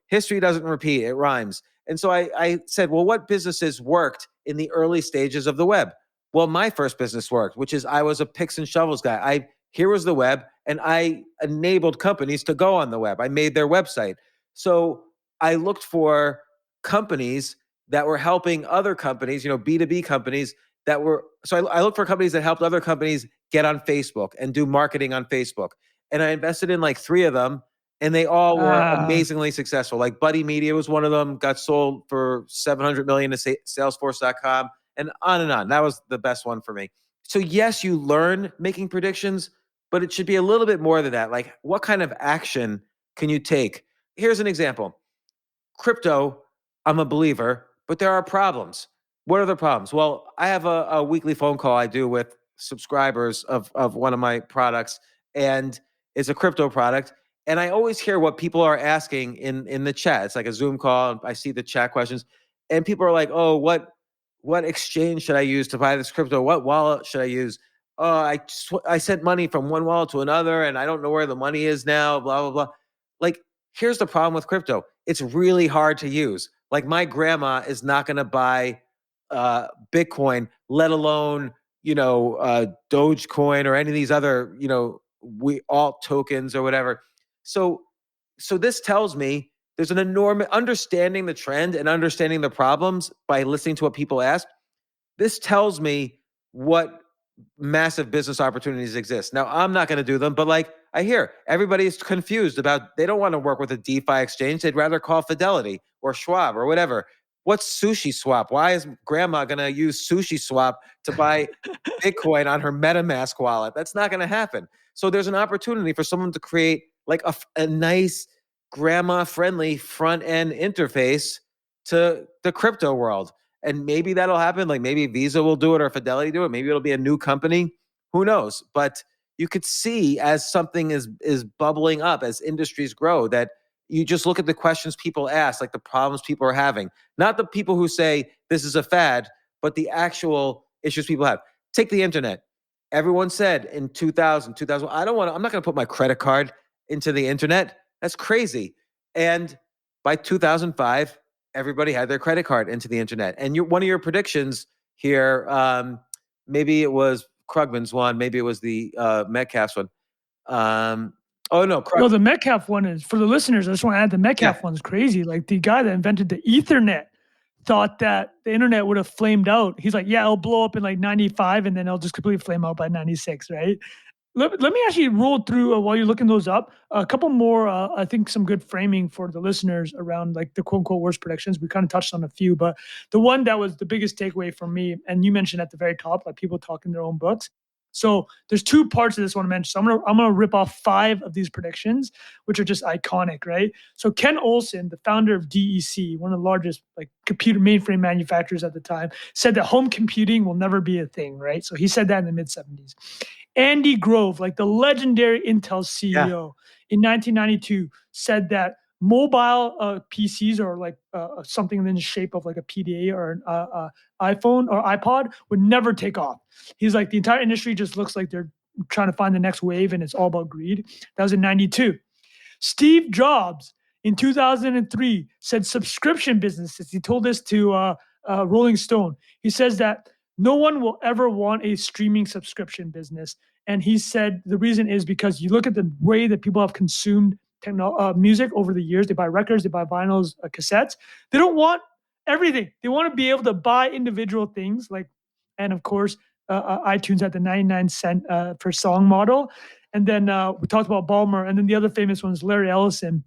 history doesn't repeat; it rhymes. And so I said, well, what businesses worked in the early stages of the web? Well, my first business worked, which is I was a picks and shovels guy. Here was the web, and I enabled companies to go on the web. I made their website. So I looked for companies that were helping other companies, B2B companies that were. So I looked for companies that helped other companies get on Facebook and do marketing on Facebook. And I invested in like 3 of them, and they all were
Ah,
amazingly successful. Like Buddy Media was one of them, got sold for 700 million to Salesforce.com, and on and on. That was the best one for me. So yes, you learn making predictions, but it should be a little bit more than that. Like, what kind of action can you take? Here's an example. Crypto, I'm a believer, but there are problems. What are the problems? Well, I have a weekly phone call I do with subscribers of one of my products, and it's a crypto product. And I always hear what people are asking in the chat. It's like a Zoom call, and I see the chat questions, and people are like, "Oh, what exchange should I use to buy this crypto? What wallet should I use? Oh, I sent money from one wallet to another, and I don't know where the money is now. Blah blah blah." Like, here's the problem with crypto. It's really hard to use. Like, my grandma is not going to buy Bitcoin, let alone, Dogecoin or any of these other, we alt tokens or whatever. So, so this tells me there's an enormous understanding the trend and understanding the problems by listening to what people ask. This tells me what massive business opportunities exist. Now, I'm not going to do them, but like I hear everybody's confused about, they don't want to work with a DeFi exchange. They'd rather call Fidelity or Schwab or whatever. What's Sushi Swap? Why is grandma going to use Sushi Swap to buy Bitcoin on her MetaMask wallet? That's not going to happen. So there's an opportunity for someone to create like a nice grandma friendly front end interface to the crypto world. And maybe that'll happen. Like, maybe Visa will do it or Fidelity do it. Maybe it'll be a new company. Who knows? But you could see as something is bubbling up, as industries grow, that you just look at the questions people ask, like the problems people are having, not the people who say this is a fad, but the actual issues people have. Take the internet. Everyone said in 2000, I'm not going to put my credit card into the internet. That's crazy. And by 2005, everybody had their credit card into the internet. And one of your predictions here, maybe it was Krugman's one, maybe it was the Metcalf's one.
No, the Metcalf one is, for the listeners, I just want to add, the Metcalf one's crazy. Like, the guy that invented the Ethernet thought that the internet would have flamed out. He's like, yeah, it'll blow up in like 95 and then it'll just completely flame out by 96, right? Let me actually roll through, while you're looking those up, a couple more, I think some good framing for the listeners around like the quote unquote worst predictions. We kind of touched on a few, but the one that was the biggest takeaway for me, and you mentioned at the very top, like people talking their own books. So there's two parts of this I want to mention. So I'm gonna rip off 5 of these predictions, which are just iconic, right? So Ken Olsen, the founder of DEC, one of the largest like computer mainframe manufacturers at the time, said that home computing will never be a thing, right? So he said that in the mid 70s. Andy Grove, like the legendary Intel CEO, in 1992 said that mobile PCs, or like something in the shape of like a PDA or an iPhone or iPod, would never take off. He's like, the entire industry just looks like they're trying to find the next wave and it's all about greed. That was in 92. Steve Jobs in 2003 said subscription businesses. He told this to Rolling Stone. He says that no one will ever want a streaming subscription business. And he said the reason is because you look at the way that people have consumed music over the years. They buy records, they buy vinyls, cassettes. They don't want everything. They want to be able to buy individual things, like, and of course, iTunes at the 99 cent per song model. And then we talked about Ballmer. And then the other famous one is Larry Ellison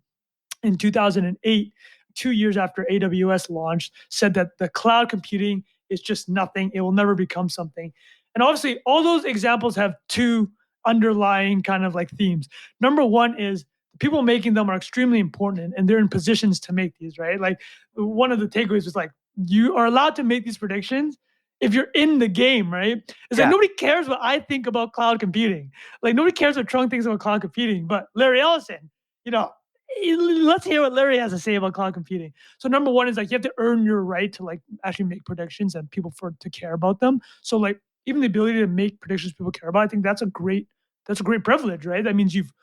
in 2008, 2 years after AWS launched, said that the cloud computing is just nothing. It will never become something. And obviously, all those examples have 2 underlying kind of like themes. Number one is the people making them are extremely important, and they're in positions to make these, right? Like, one of the takeaways was like, you are allowed to make these predictions if you're in the game, right? It's like, nobody cares what I think about cloud computing. Like, nobody cares what Trung thinks about cloud computing, but Larry Ellison, let's hear what Larry has to say about cloud computing. So number one is like, you have to earn your right to like actually make predictions and people to care about them. So like, even the ability to make predictions people care about, I think that's a great privilege, right? That means you've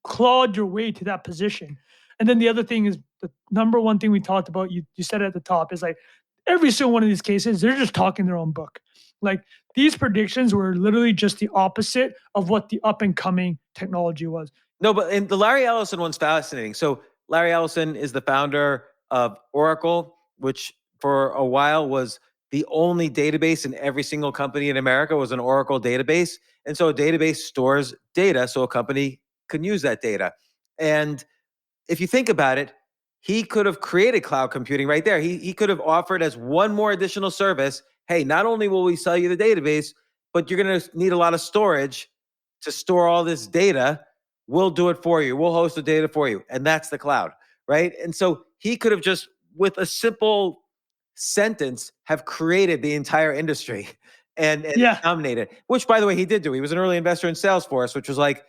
clawed your way to that position. And then the other thing is, the number one thing we talked about, you said at the top, is like, every single one of these cases, they're just talking their own book. Like, these predictions were literally just the opposite of what the up and coming technology was.
No, but and the Larry Ellison one's fascinating. So Larry Ellison is the founder of Oracle, which for a while was the only database in every single company in America was an Oracle database. And so a database stores data so a company can use that data. And if you think about it, he could have created cloud computing right there. He could have offered as one more additional service. Hey, not only will we sell you the database, but you're going to need a lot of storage to store all this data. We'll do it for you. We'll host the data for you. And that's the cloud, right? And so he could have just, with a simple sentence, have created the entire industry and dominated, which, by the way, he did do. He was an early investor in Salesforce, which was like,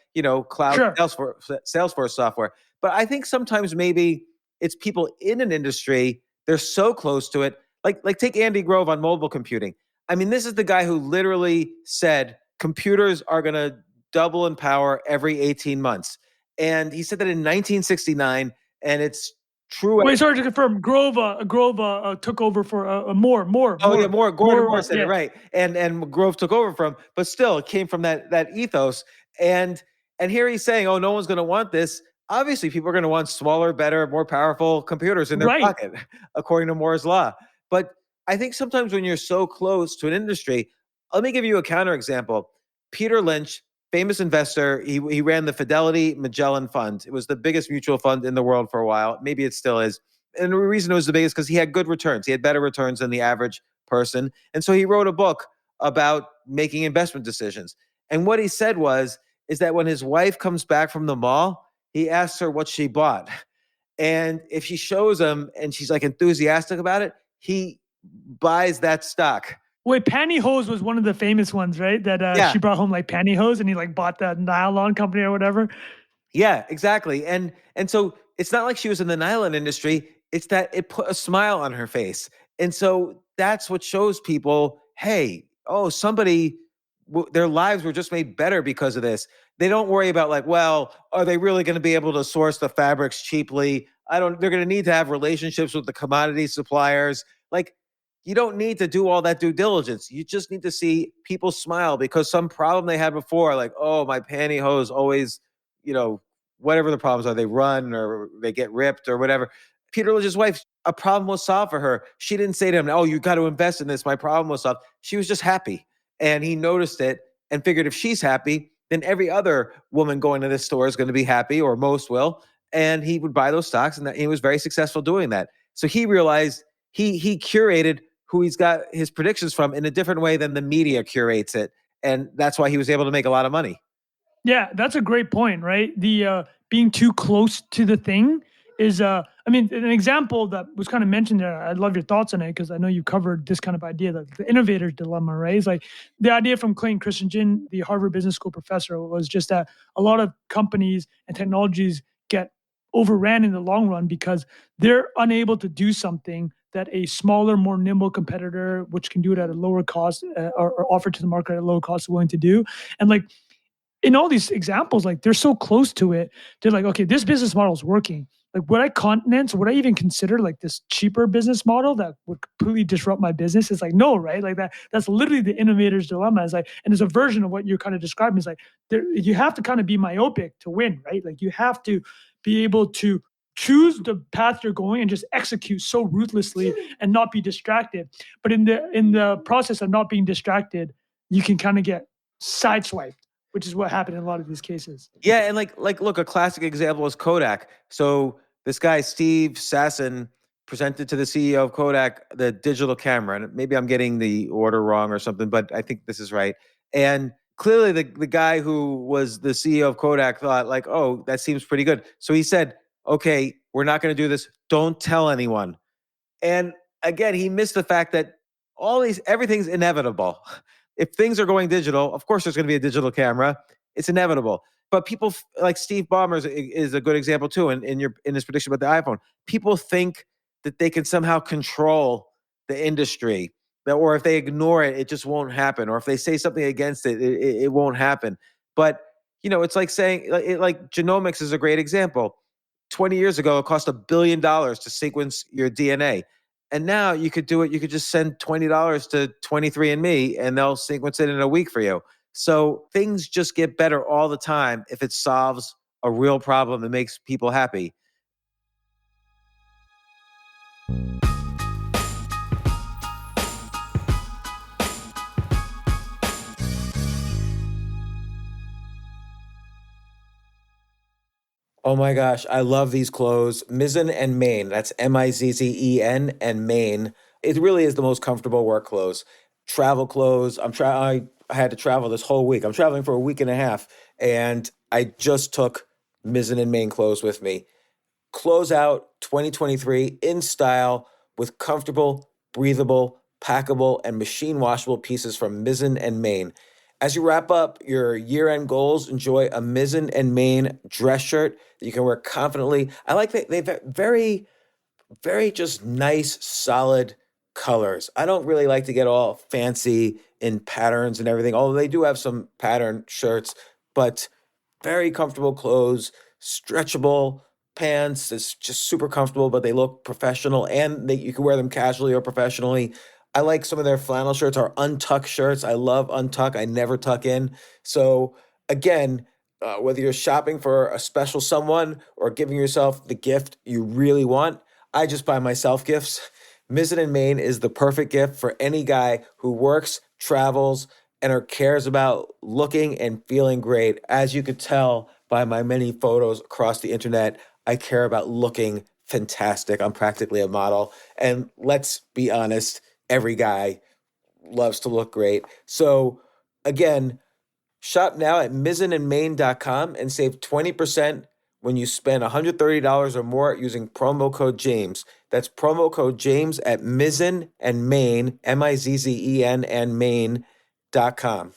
cloud Salesforce software. But I think sometimes maybe it's people in an industry, they're so close to it. Like take Andy Grove on mobile computing. I mean, this is the guy who literally said computers are going to double in power every 18 months. And he said that in 1969, and it's true.
Wait, sorry to confirm. Grove took over for Moore.
Moore said it, right. And Grove took over from, but still it came from that ethos. And here he's saying, oh, no one's going to want this. Obviously, people are going to want smaller, better, more powerful computers in their pocket, according to Moore's law. But I think sometimes when you're so close to an industry, let me give you a counterexample. Peter Lynch, famous investor, he ran the Fidelity Magellan Fund. It was the biggest mutual fund in the world for a while. Maybe it still is. And the reason it was the biggest because he had good returns. He had better returns than the average person. And so he wrote a book about making investment decisions. And what he said is that when his wife comes back from the mall, he asks her what she bought. And if she shows him and she's like enthusiastic about it, he buys that stock.
Wait, pantyhose was one of the famous ones, right? That
Yeah.
she brought home like pantyhose, and he like bought the nylon company or whatever.
Yeah, exactly. And so it's not like she was in the nylon industry. It's that it put a smile on her face. And so that's what shows people, hey, oh, somebody their lives were just made better because of this. They don't worry about like, well, are they really going to be able to source the fabrics cheaply? They're going to need to have relationships with the commodity suppliers. Like you don't need to do all that due diligence. You just need to see people smile because some problem they had before, like, oh, my pantyhose always, you know, whatever the problems are, they run or they get ripped or whatever. Peter Lynch's wife, a problem was solved for her. She didn't say to him, oh, you got to invest in this. My problem was solved. She was just happy. And he noticed it and figured if she's happy, then every other woman going to this store is going to be happy, or most will. And he would buy those stocks, and he was very successful doing that. So he realized he curated who he's got his predictions from in a different way than the media curates it. And that's why he was able to make a lot of money.
Yeah, that's a great point, right? The being too close to the thing is I mean, an example that was kind of mentioned there. I'd love your thoughts on it because I know you covered this kind of idea, the innovator's dilemma, right? It's like the idea from Clayton Christensen, the Harvard Business School professor, was just that a lot of companies and technologies get overran in the long run because they're unable to do something that a smaller, more nimble competitor, which can do it at a lower cost or offer to the market at a lower cost, is willing to do. And like in all these examples, like they're so close to it. They're like, okay, this business model is working. Like, would I even consider like this cheaper business model that would completely disrupt my business? It's like, no, right? Like that's literally the innovator's dilemma. It's like, and there's a version of what you're kind of describing. Is like, you have to kind of be myopic to win, right? Like you have to be able to choose the path you're going and just execute so ruthlessly and not be distracted. But in the process of not being distracted, you can kind of get sideswiped, which is what happened in a lot of these cases.
Yeah, and like look, a classic example is Kodak. So this guy Steve Sasson presented to the CEO of Kodak the digital camera, and maybe I'm getting the order wrong or something, but I think this is right. And clearly, the guy who was the CEO of Kodak thought like, oh, that seems pretty good. So he said, okay, we're not going to do this. Don't tell anyone. And again, he missed the fact that everything's inevitable. If things are going digital, of course there's going to be a digital camera. It's inevitable. But people like Steve Ballmer is a good example too. In his prediction about the iPhone, people think that they can somehow control the industry, or if they ignore it, it just won't happen. Or if they say something against it, it won't happen. But it's like saying like genomics is a great example. 20 years ago, it cost $1 billion to sequence your DNA. And now you could do it. You could just send $20 to 23andMe and they'll sequence it in a week for you. So things just get better all the time if it solves a real problem that makes people happy. Oh my gosh, I love these clothes. Mizzen and Main. That's Mizzen and Main. It really is the most comfortable work clothes. Travel clothes. I had to travel this whole week. I'm traveling for a week and a half, and I just took Mizzen and Main clothes with me. Close out 2023 in style with comfortable, breathable, packable, and machine washable pieces from Mizzen and Main. As you wrap up your year-end goals, enjoy a Mizzen and Main dress shirt that you can wear confidently. I like that they've very, very just nice, solid colors. I don't really like to get all fancy in patterns and everything, although they do have some pattern shirts, but very comfortable clothes, stretchable pants. It's just super comfortable, but they look professional and you can wear them casually or professionally. I like some of their flannel shirts or untuck shirts. I love untuck. I never tuck in. So again, whether you're shopping for a special someone or giving yourself the gift you really want, I just buy myself gifts. Mizzen and Main is the perfect gift for any guy who works, travels, and or cares about looking and feeling great. As you could tell by my many photos across the internet, I care about looking fantastic. I'm practically a model. And let's be honest, every guy loves to look great. So again, shop now at mizzenandmain.com and save 20% when you spend $130 or more using promo code James. That's promo code James at Mizzen and Maine, Mizzen and Maine.com.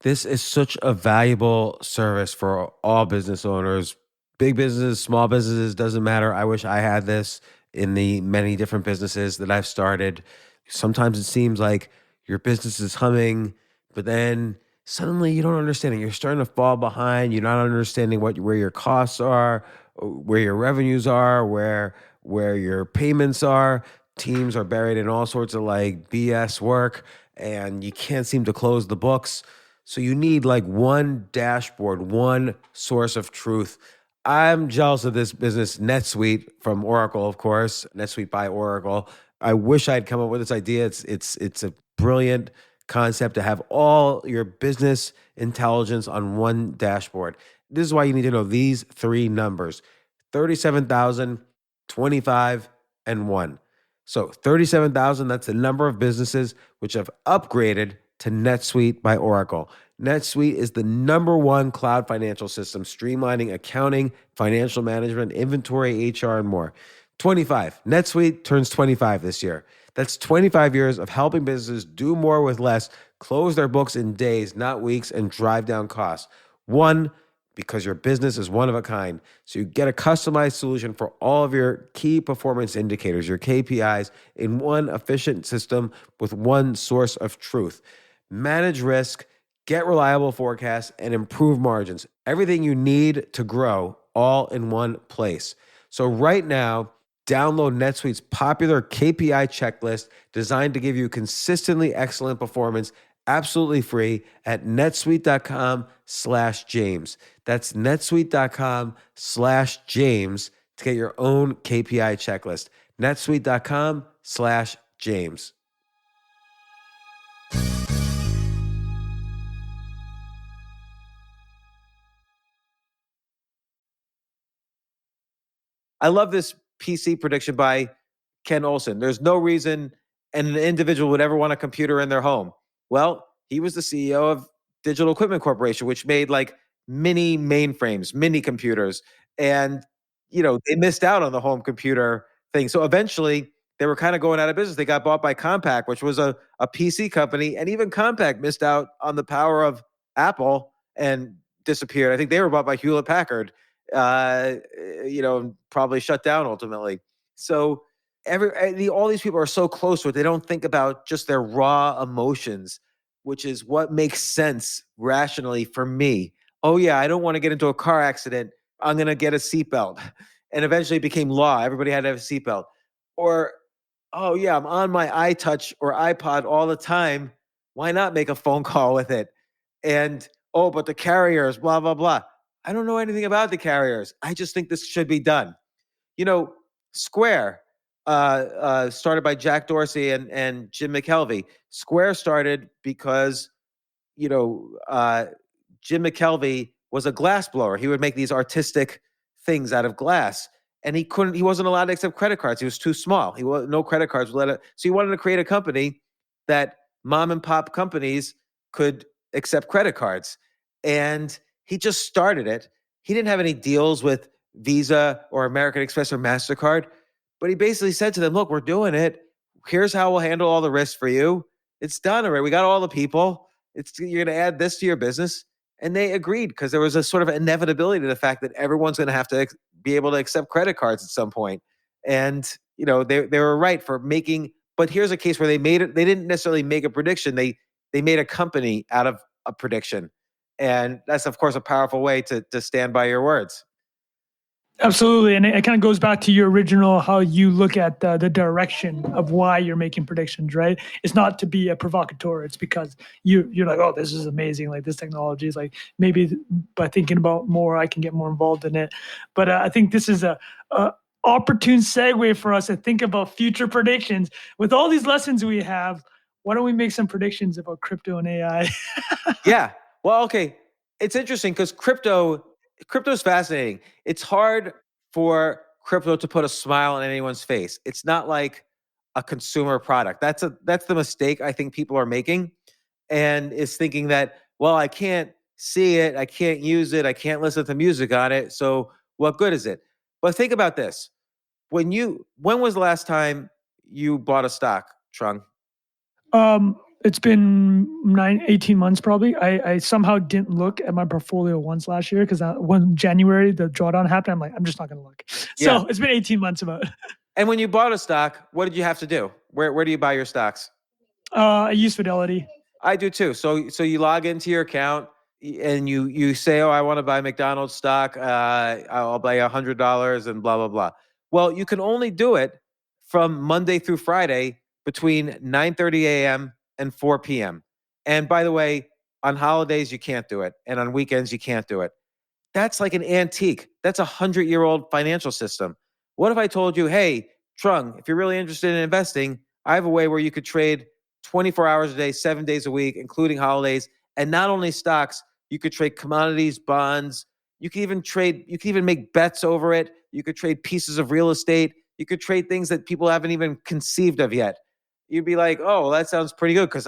This is such a valuable service for all business owners, big businesses, small businesses, doesn't matter. I wish I had this in the many different businesses that I've started. Sometimes it seems like your business is humming, but then suddenly you don't understand it. You're starting to fall behind. You're not understanding where your costs are, where your revenues are, where your payments are. Teams are buried in all sorts of like BS work, and you can't seem to close the books. So you need like one dashboard, one source of truth. I'm jealous of this business, NetSuite from Oracle, of course, NetSuite by Oracle. I wish I'd come up with this idea. It's a brilliant concept to have all your business intelligence on one dashboard. This is why you need to know these three numbers: 37,000, 25, and 1. So 37,000, that's the number of businesses which have upgraded to NetSuite by Oracle. NetSuite is the number one cloud financial system, streamlining accounting, financial management, inventory, HR, and more. 25. NetSuite turns 25 this year. That's 25 years of helping businesses do more with less, close their books in days, not weeks, and drive down costs. One, because your business is one of a kind. So you get a customized solution for all of your key performance indicators, your KPIs, in one efficient system with one source of truth. Manage risk, get reliable forecasts, and improve margins. Everything you need to grow all in one place. So right now, download NetSuite's popular KPI checklist designed to give you consistently excellent performance absolutely free at netsuite.com/James. That's netsuite.com/James to get your own KPI checklist. netsuite.com/James. I love this PC prediction by Ken Olsen. There's no reason an individual would ever want a computer in their home. Well, he was the CEO of Digital Equipment Corporation, which made like mini mainframes, mini computers. And, they missed out on the home computer thing. So eventually they were kind of going out of business. They got bought by Compaq, which was a PC company. And even Compaq missed out on the power of Apple and disappeared. I think they were bought by Hewlett Packard, probably shut down ultimately. So all these people are so close to it. They don't think about just their raw emotions, which is what makes sense rationally for me. Oh yeah, I don't want to get into a car accident. I'm going to get a seatbelt. And eventually it became law. Everybody had to have a seatbelt. Or, oh yeah, I'm on my iTouch or iPod all the time. Why not make a phone call with it? And, oh, but the carriers, blah, blah, blah. I don't know anything about the carriers. I just think this should be done. Square, started by Jack Dorsey and Jim McKelvey. Square started because, Jim McKelvey was a glass blower. He would make these artistic things out of glass. And he wasn't allowed to accept credit cards. He was too small. No credit cards would let it. So he wanted to create a company that mom and pop companies could accept credit cards. And he just started it. He didn't have any deals with Visa or American Express or MasterCard, but he basically said to them, look, we're doing it. Here's how we'll handle all the risks for you. It's done already. We got all the people. You're going to add this to your business. And they agreed because there was a sort of inevitability to the fact that everyone's going to have to be able to accept credit cards at some point. And, they were right for making, but here's a case where they didn't necessarily make a prediction. They made a company out of a prediction. And that's, of course, a powerful way to stand by your words.
Absolutely. And it kind of goes back to your original, how you look at the direction of why you're making predictions, right? It's not to be a provocateur. It's because you're like, oh, this is amazing. Like this technology is like, maybe by thinking about more, I can get more involved in it. But I think this is a opportune segue for us to think about future predictions. With all these lessons we have, why don't we make some predictions about crypto and AI?
Yeah. Well, okay. It's interesting because crypto is fascinating. It's hard for crypto to put a smile on anyone's face. It's not like a consumer product. That's the mistake I think people are making, and is thinking that, well, I can't see it, I can't use it, I can't listen to music on it, so what good is it? But think about this. When was the last time you bought a stock, Trung?
It's been 18 months probably. I somehow didn't look at my portfolio once last year because when January the drawdown happened, I'm like, I'm just not going to look.
Yeah.
So it's been 18 months about.
And when you bought a stock, what did you have to do? Where do you buy your stocks?
I use Fidelity.
I do too. So you log into your account and you say, oh, I want to buy McDonald's stock. I'll buy $100 and blah blah blah. Well, you can only do it from Monday through Friday between 9:30 a.m. and 4 p.m. And by the way, on holidays you can't do it, and on weekends you can't do it. That's like an antique. That's 100-year-old financial system. What if I told you, hey, Trung, if you're really interested in investing, I have a way where you could trade 24 hours a day, 7 days a week, including holidays, and not only stocks, you could trade commodities, bonds. You could even make bets over it. You could trade pieces of real estate. You could trade things that people haven't even conceived of yet. You'd be like, oh, well, that sounds pretty good because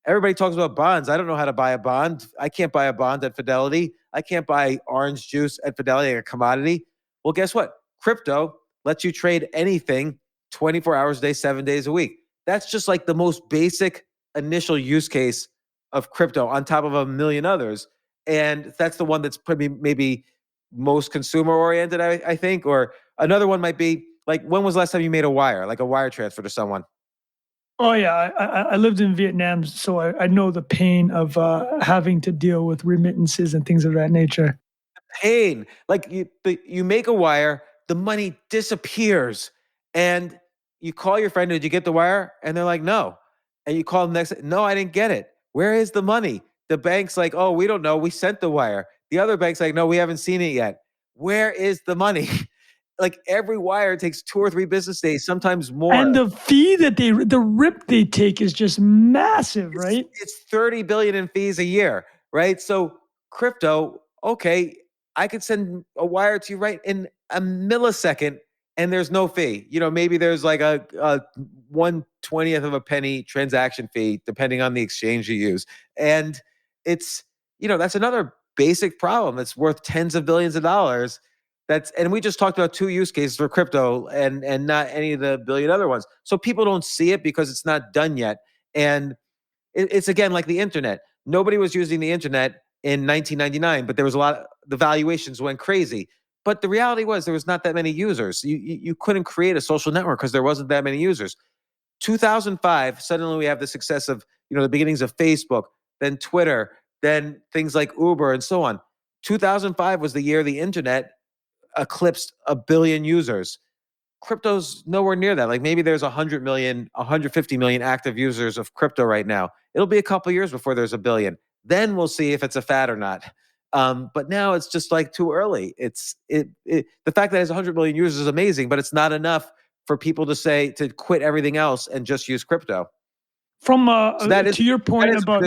everybody talks about bonds. I don't know how to buy a bond. I can't buy a bond at Fidelity. I can't buy orange juice at Fidelity, like a commodity. Well, guess what? Crypto lets you trade anything 24 hours a day, 7 days a week. That's just like the most basic initial use case of crypto on top of a million others. And that's the one that's probably maybe most consumer oriented, I think. Or another one might be like, when was the last time you made a wire, like a wire transfer to someone?
Oh yeah, I lived in Vietnam, so I know the pain of having to deal with remittances and things of that nature.
Pain. Like you make a wire, the money disappears, and you call your friend, did you get the wire? And they're like, no. And you call them next, no, I didn't get it. Where is the money? The bank's like, oh, we don't know. We sent the wire. The other bank's like, no, we haven't seen it yet. Where is the money? Like every wire takes 2 or 3 business days, sometimes more.
And the fee that the rip they take is just massive, right?
It's 30 billion in fees a year, right? So crypto, okay, I could send a wire to you right in a millisecond and there's no fee. Maybe there's like a 1/20th of a penny transaction fee, depending on the exchange you use. And it's, that's another basic problem that's worth tens of billions of dollars. And we just talked about 2 use cases for crypto and not any of the billion other ones. So people don't see it because it's not done yet. And it's again like the internet. Nobody was using the internet in 1999, but there was the valuations went crazy. But the reality was there was not that many users. You couldn't create a social network because there wasn't that many users. 2005, suddenly we have the success of, the beginnings of Facebook, then Twitter, then things like Uber and so on. 2005 was the year the internet eclipsed 1 billion users. Crypto's nowhere near that. Like maybe there's 100 million, 150 million active users of crypto right now. It'll be a couple years before there's 1 billion. Then we'll see if it's a fad or not. But now it's just like too early. The fact that it has 100 million users is amazing, but it's not enough for people to quit everything else and just use crypto.
From to your point about,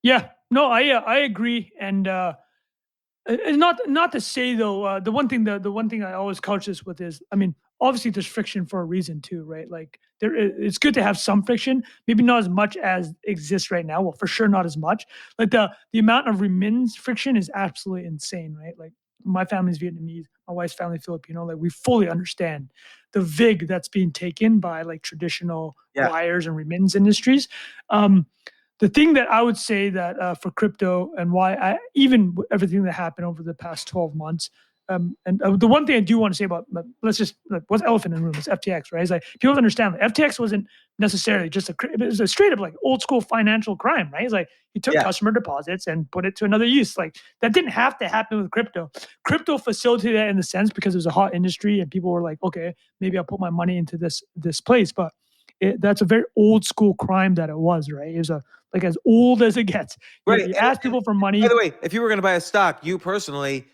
yeah, no, I agree, and not to say though, the one thing I always couch this with is, I mean, obviously there's friction for a reason too, right? Like it's good to have some friction, maybe not as much as exists right now. Well, for sure not as much. Like the amount of remittance friction is absolutely insane, right? Like my family's Vietnamese, my wife's family Filipino. Like we fully understand the vig that's being taken by like traditional wires and remittance industries. The thing that I would say that for crypto and why even everything that happened over the past 12 months, and the one thing I do want to say about, let's just, what's elephant in the room is FTX, right? It's like people understand that FTX wasn't necessarily just it was a straight up like old school financial crime, right? It's like you took customer deposits and put it to another use. Like that didn't have to happen with crypto. Crypto facilitated that in the sense because it was a hot industry and people were like, okay, maybe I'll put my money into this place, but that's a very old school crime that it was, right? It was like as old as it gets.
Right.
You ask people for money.
By the way, if you were going to buy a stock, you personally,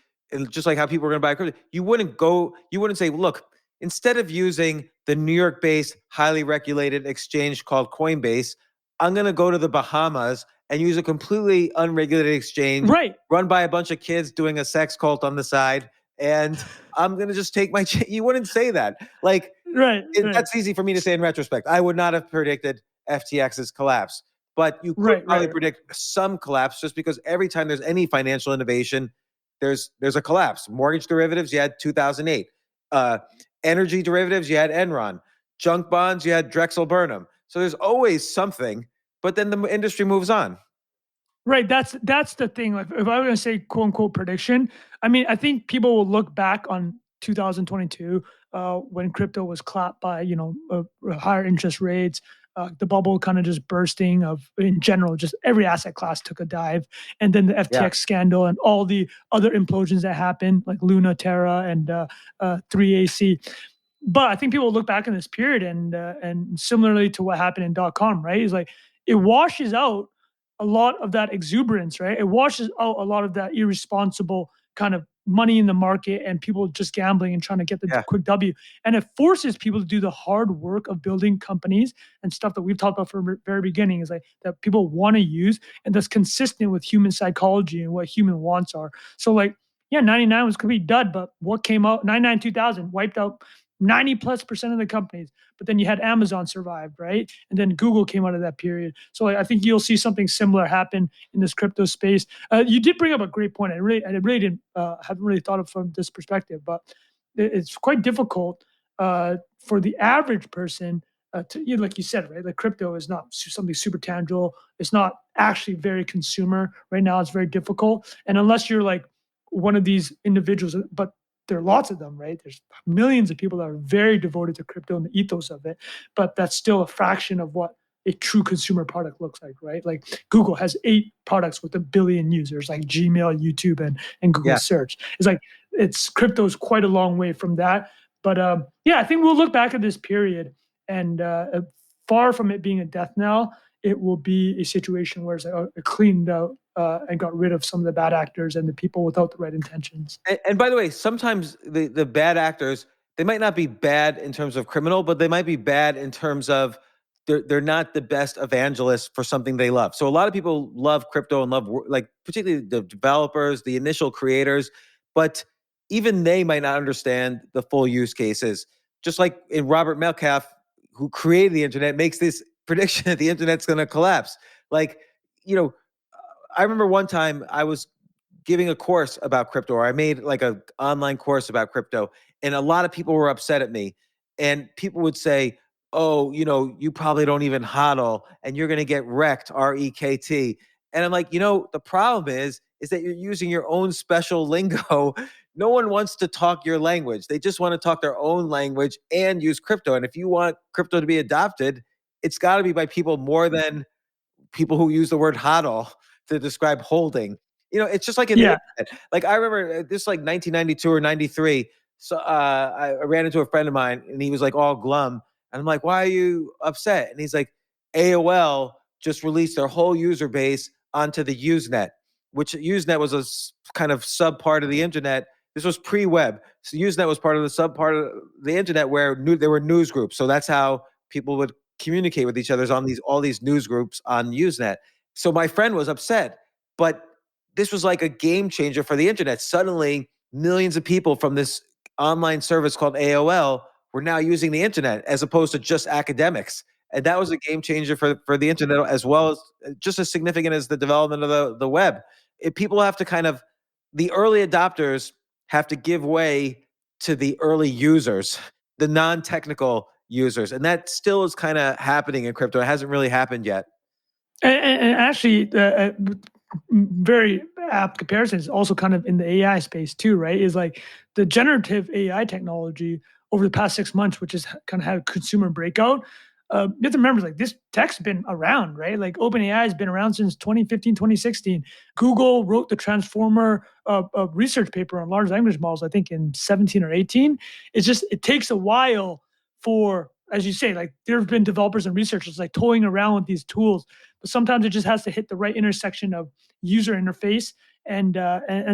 just like how people were going to buy crypto, you wouldn't say, look, instead of using the New York-based, highly regulated exchange called Coinbase, I'm going to go to the Bahamas and use a completely unregulated exchange, run by a bunch of kids doing a sex cult on the side, and I'm going to just take my. You wouldn't say that. Like
Right, right,
That's easy for me to say in retrospect. I would not have predicted FTX's collapse, but you could
right,
probably
right.
predict some collapse just because every time there's any financial innovation, there's a collapse. Mortgage derivatives, you had 2008. Uh, Energy derivatives, you had Enron. Junk bonds, you had Drexel Burnham. So there's always something, but then the industry moves on.
Right. That's the thing. Like if I were gonna say quote unquote prediction, I mean, I think people will look back on 2022 when crypto was clapped by higher interest rates, the bubble kind of just bursting of in general, just every asset class took a dive, and then the
Yeah.
FTX scandal and all the other implosions that happened, like Luna, Terra, and 3AC. But I think people look back in this period and similarly to what happened in .com, right? Is like it washes out a lot of that exuberance, right? It washes out a lot of that irresponsible kind of money in the market and people just gambling and trying to get the
Yeah.
quick W. And it forces people to do the hard work of building companies and stuff that we've talked about from the very beginning is like that people want to use and that's consistent with human psychology and what human wants are. So like, yeah, 99 was complete dud, but what came out 99 2000 wiped out 90+% of the companies. But then you had Amazon survived, right? And then Google came out of that period. So I think you'll see something similar happen in this crypto space. You did bring up a great point. I really didn't haven't really thought of from this perspective, but it's quite difficult for the average person to, like you said, right? Like crypto is not something super tangible. It's not actually very consumer right now. It's very difficult, and unless you're like one of these individuals, but there are lots of them, right? There's millions of people that are very devoted to crypto and the ethos of it, but that's still a fraction of what a true consumer product looks like, right? Like Google has 8 products with 1 billion users, like Gmail, YouTube, and Google
Yeah.
search. It's like crypto is quite a long way from that. But yeah, I think we'll look back at this period and far from it being a death knell, it will be a situation where it's like, it cleaned out and got rid of some of the bad actors and the people without the right intentions.
And by the way, sometimes the bad actors, they might not be bad in terms of criminal, but they might be bad in terms of they're not the best evangelists for something they love. So a lot of people love crypto and love like particularly the developers, the initial creators, but even they might not understand the full use cases. Just like in Robert Metcalfe, who created the internet, makes this prediction that the internet's going to collapse. Like, you know, I remember one time I was giving a course about crypto, or I made like a online course about crypto, and a lot of people were upset at me. And people would say, "Oh, you probably don't even hodl, and you're going to get wrecked, REKT." And I'm like, the problem is that you're using your own special lingo. No one wants to talk your language. They just want to talk their own language and use crypto. And if you want crypto to be adopted, it's got to be by people more than people who use the word hodl to describe holding. It's just like in the
Yeah.
internet. Like I remember this like 1992 or 93. So I ran into a friend of mine and he was like all glum. And I'm like, why are you upset? And he's like, AOL just released their whole user base onto the Usenet, which Usenet was a kind of sub part of the internet. This was pre-web. So Usenet was part of the sub part of the internet where there were news groups. So that's how people would communicate with each other on all these news groups on Usenet. So my friend was upset, but this was like a game changer for the internet. Suddenly, millions of people from this online service called AOL were now using the internet as opposed to just academics. And that was a game changer for the internet, as well as just as significant as the development of the web. People have to the early adopters have to give way to the early users, the non-technical users. And that still is kind of happening in crypto. It hasn't really happened yet.
And actually, very apt comparison is also kind of in the AI space too, right? Is like the generative AI technology over the past 6 months, which has kind of had a consumer breakout. You have to remember, like this tech's been around, right? Like OpenAI has been around since 2015, 2016. Google wrote the Transformer research paper on large language models, I think in 17 or 18. It takes a while for, as you say, like there have been developers and researchers like toying around with these tools, but sometimes it just has to hit the right intersection of user interface and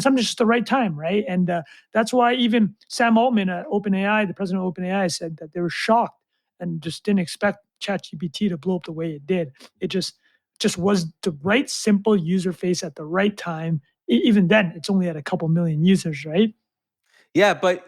sometimes just the right time, right? And that's why even Sam Altman at OpenAI, the president of OpenAI, said that they were shocked and just didn't expect ChatGPT to blow up the way it did. It just was the right simple user face at the right time. Even then, it's only at a couple million users, right?
Yeah, but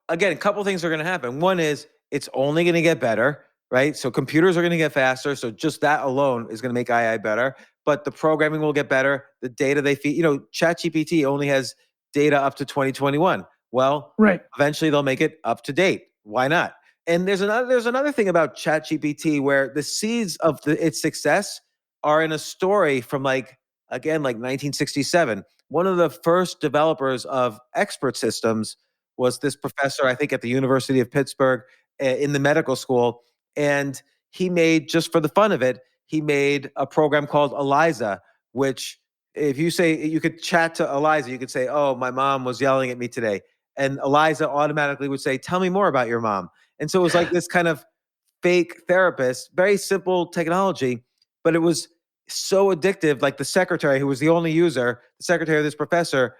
again, a couple things are going to happen. One is It's only going to get better, right? So computers are going to get faster. So just that alone is going to make AI better. But the programming will get better. The data they feed, ChatGPT only has data up to 2021. Well,
Right.
eventually they'll make it up to date. Why not? And there's another thing about ChatGPT where the seeds of its success are in a story from like 1967. One of the first developers of expert systems was this professor, I think, at the University of Pittsburgh in the medical school. And he made, just for the fun of it, he made a program called Eliza, which if you say, you could chat to Eliza, you could say, oh, my mom was yelling at me today. And Eliza automatically would say, tell me more about your mom. And so it was like this kind of fake therapist, very simple technology, but it was so addictive. Like the secretary, who was the only user, the secretary of this professor,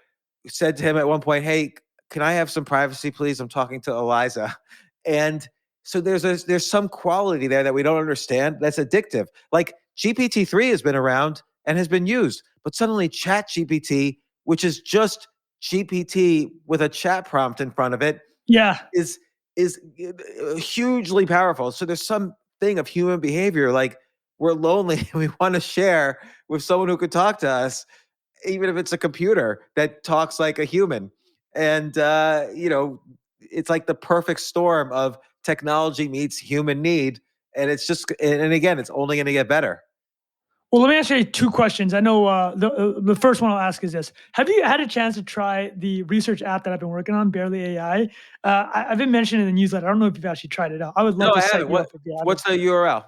said to him at one point, hey, can I have some privacy, please? I'm talking to Eliza. And so there's some quality there that we don't understand that's addictive. Like GPT-3 has been around and has been used, but suddenly ChatGPT, which is just GPT with a chat prompt in front of it,
Yeah.
is hugely powerful. So there's something of human behavior, like we're lonely and we want to share with someone who could talk to us, even if it's a computer that talks like a human. And it's like the perfect storm of technology meets human need, and and again, it's only going to get better.
Well, let me ask you two questions. I know the first one I'll ask is this: have you had a chance to try the research app that I've been working on, Barely AI? I've been mentioning in the newsletter. I don't know if you've actually tried it out. I would love
No,
to
I
set
haven't.
you up if you haven't.
What's the URL?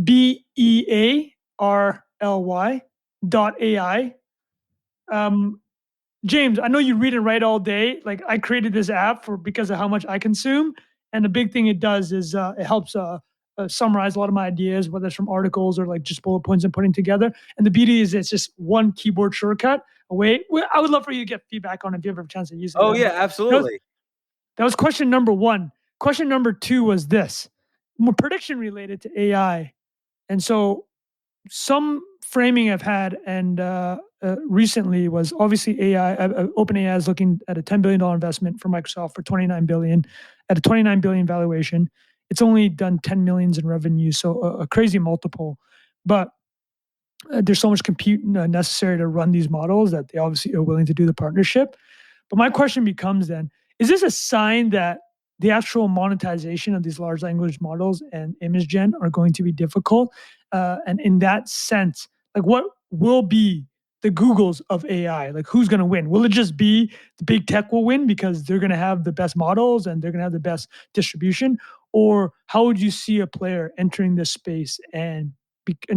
BEARLY.ai. James, I know you read and write all day. Like I created this app because of how much I consume, and the big thing it does is it helps summarize a lot of my ideas, whether it's from articles or like just bullet points I'm putting together. And the beauty is it's just one keyboard shortcut away. I would love for you to get feedback on it if you ever have a chance to use it.
Oh yeah, absolutely.
That was question number one. Question number two was this: more prediction related to AI, and so some framing I've had and recently was obviously AI. OpenAI is looking at a $10 billion investment for Microsoft for $29 billion at a $29 billion valuation. It's only done 10 millions in revenue, so a crazy multiple. But there's so much compute necessary to run these models that they obviously are willing to do the partnership. But my question becomes then, is this a sign that the actual monetization of these large language models and image gen are going to be difficult? And in that sense, like what will be the Googles of AI? Like who's going to win? Will it just be the big tech will win because they're going to have the best models and they're going to have the best distribution? Or how would you see a player entering this space and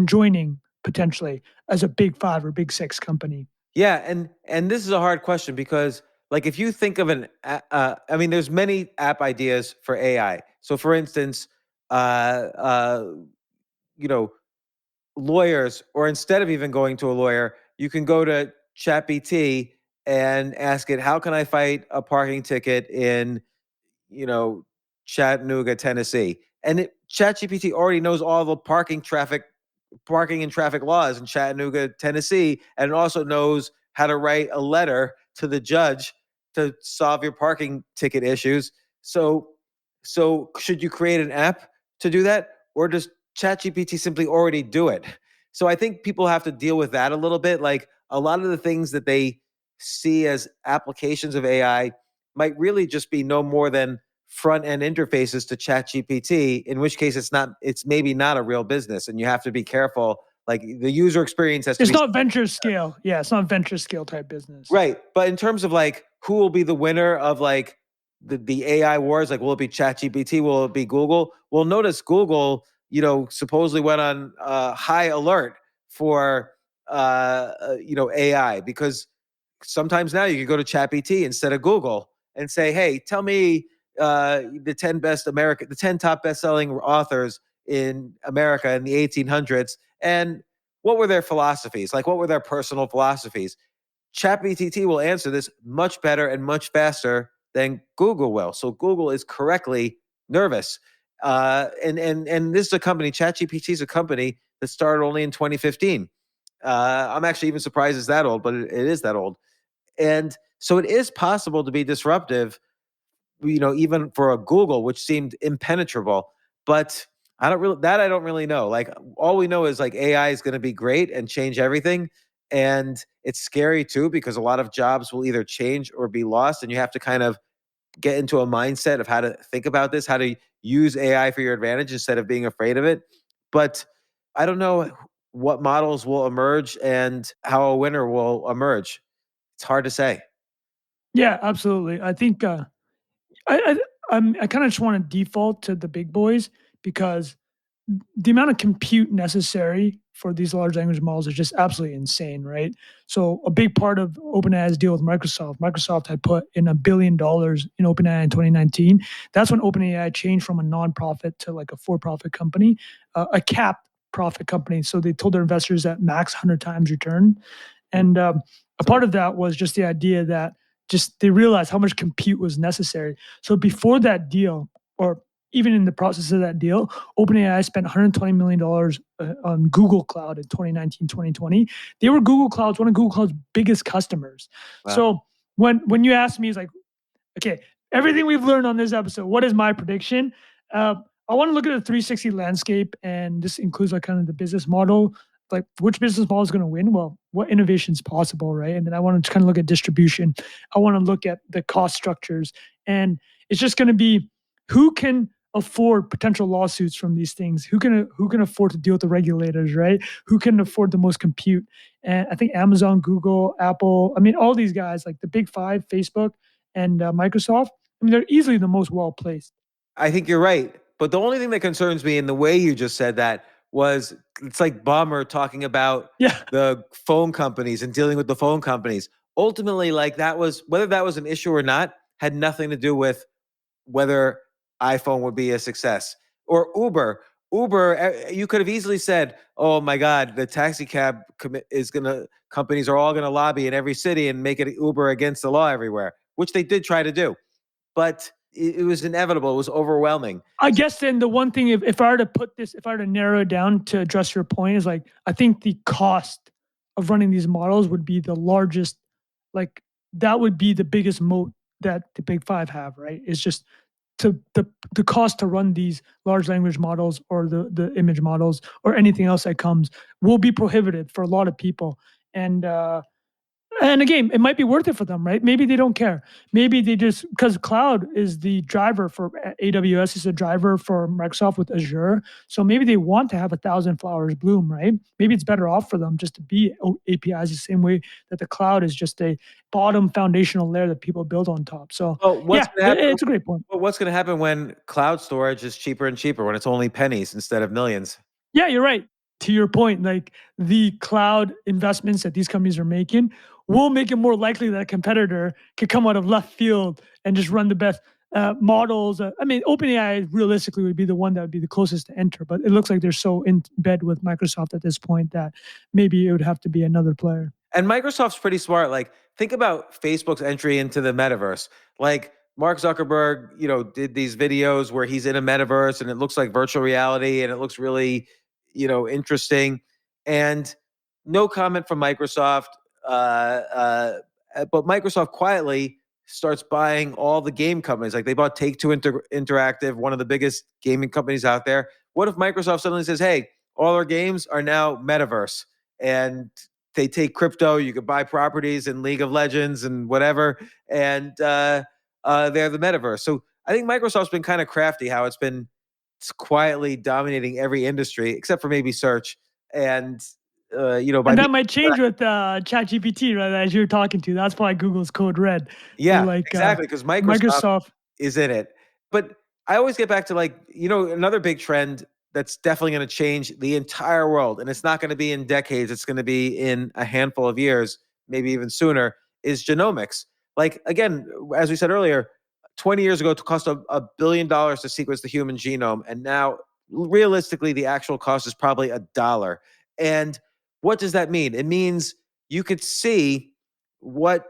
joining potentially as a big five or big six company?
Yeah, and this is a hard question because like if you think of there's many app ideas for AI. So for instance, lawyers, or instead of even going to a lawyer, you can go to ChatGPT and ask it, how can I fight a parking ticket in, Chattanooga, Tennessee? And ChatGPT already knows all the parking and traffic laws in Chattanooga, Tennessee, and it also knows how to write a letter to the judge to solve your parking ticket issues. So should you create an app to do that, or does ChatGPT simply already do it? So I think people have to deal with that a little bit. Like a lot of the things that they see as applications of AI might really just be no more than front end interfaces to ChatGPT, in which case it's maybe not a real business, and you have to be careful. Like the user experience has to
It's
be
not venture scale. Yeah, it's not venture scale type business.
right. But in terms of like who will be the winner of like the AI wars, like will it be ChatGPT? Will it be Google? Well, notice Google, supposedly went on high alert for AI, because sometimes now you can go to ChatGPT instead of Google and say, hey, tell me the 10 top best-selling authors in America in the 1800s, and what were their philosophies? Like, what were their personal philosophies? ChatGPT will answer this much better and much faster than Google will. So Google is correctly nervous. And this is a company, ChatGPT is a company that started only in 2015. I'm actually even surprised it's that old, but it is that old. And so it is possible to be disruptive even for a Google, which seemed impenetrable. But I don't really know. Like, all we know is like AI is going to be great and change everything. And it's scary too, because a lot of jobs will either change or be lost. And you have to kind of get into a mindset of how to think about this, how to use AI for your advantage instead of being afraid of it. But I don't know what models will emerge and how a winner will emerge. It's hard to say.
Yeah, absolutely. I think I I kind of just want to default to the big boys because the amount of compute necessary for these large language models is just absolutely insane, right? So a big part of OpenAI's deal with Microsoft, Microsoft had put in $1 billion in OpenAI in 2019. That's when OpenAI changed from a nonprofit to like a for-profit company, a capped profit company. So they told their investors that max 100 times return. And a part of that was just the idea that just they realized how much compute was necessary. So before that deal, or even in the process of that deal, OpenAI spent $120 million on Google Cloud in 2019, 2020. They were one of Google Cloud's biggest customers.
Wow.
So when you ask me, it's like, okay, everything we've learned on this episode, what is my prediction? I want to look at the 360 landscape, and this includes like kind of the business model, like which business model is going to win? Well, what innovation is possible, right? And then I want to kind of look at distribution. I want to look at the cost structures, and it's just going to be who can afford potential lawsuits from these things, who can afford to deal with the regulators, right? Who can afford the most compute? And I think Amazon, Google, Apple, I mean, all these guys, like the big five, Facebook and Microsoft, I mean, they're easily the most well placed.
I think you're right. But the only thing that concerns me in the way you just said that was, it's like Bummer talking about
Yeah.
the phone companies and dealing with the phone companies. Ultimately, like, that was, whether that was an issue or not, had nothing to do with whether iPhone would be a success. Or Uber. You could have easily said, "Oh my God, the taxi cab companies are all gonna lobby in every city and make it Uber against the law everywhere," which they did try to do. But it was inevitable. It was overwhelming.
I guess then the one thing, if I were to if I were to narrow it down to address your point, is like, I think the cost of running these models would be the largest, like, that would be the biggest moat that the big five have, right? It's just to the cost to run these large language models or the image models or anything else that comes will be prohibitive for a lot of people. And again, it might be worth it for them, right? Maybe they don't care. Maybe they just, because cloud is the driver for AWS, is a driver for Microsoft with Azure. So maybe they want to have 1,000 flowers bloom, right? Maybe it's better off for them just to be APIs the same way that the cloud is just a bottom foundational layer that people build on top. So
Well,
yeah, it's a great point.
what's going to happen when cloud storage is cheaper and cheaper, when it's only pennies instead of millions?
Yeah, you're right. To your point, like the cloud investments that these companies are making will make it more likely that a competitor could come out of left field and just run the best models. I mean, OpenAI realistically would be the one that would be the closest to enter, but it looks like they're so in bed with Microsoft at this point that maybe it would have to be another player.
And Microsoft's pretty smart. Like, think about Facebook's entry into the metaverse. Like, Mark Zuckerberg, did these videos where he's in a metaverse and it looks like virtual reality and it looks really, interesting. And no comment from Microsoft. But Microsoft quietly starts buying all the game companies. Like, they bought Take-Two Interactive, one of the biggest gaming companies out there. What if Microsoft suddenly says, "Hey, all our games are now metaverse," and they take crypto, you could buy properties in League of Legends and whatever, and they're the metaverse. So I think Microsoft's been kind of crafty how it's quietly dominating every industry except for maybe search. And by
And that might change with ChatGPT, right? As you're talking to, that's why Google's code red. They're
yeah,
like
exactly, because
Microsoft.
is in it. But I always get back to, like, another big trend that's definitely going to change the entire world, and it's not going to be in decades, it's going to be in a handful of years, maybe even sooner, is genomics. Like, again, as we said earlier, 20 years ago, it cost $1 billion to sequence the human genome, and now realistically, the actual cost is probably $1. And what does that mean? It means you could see what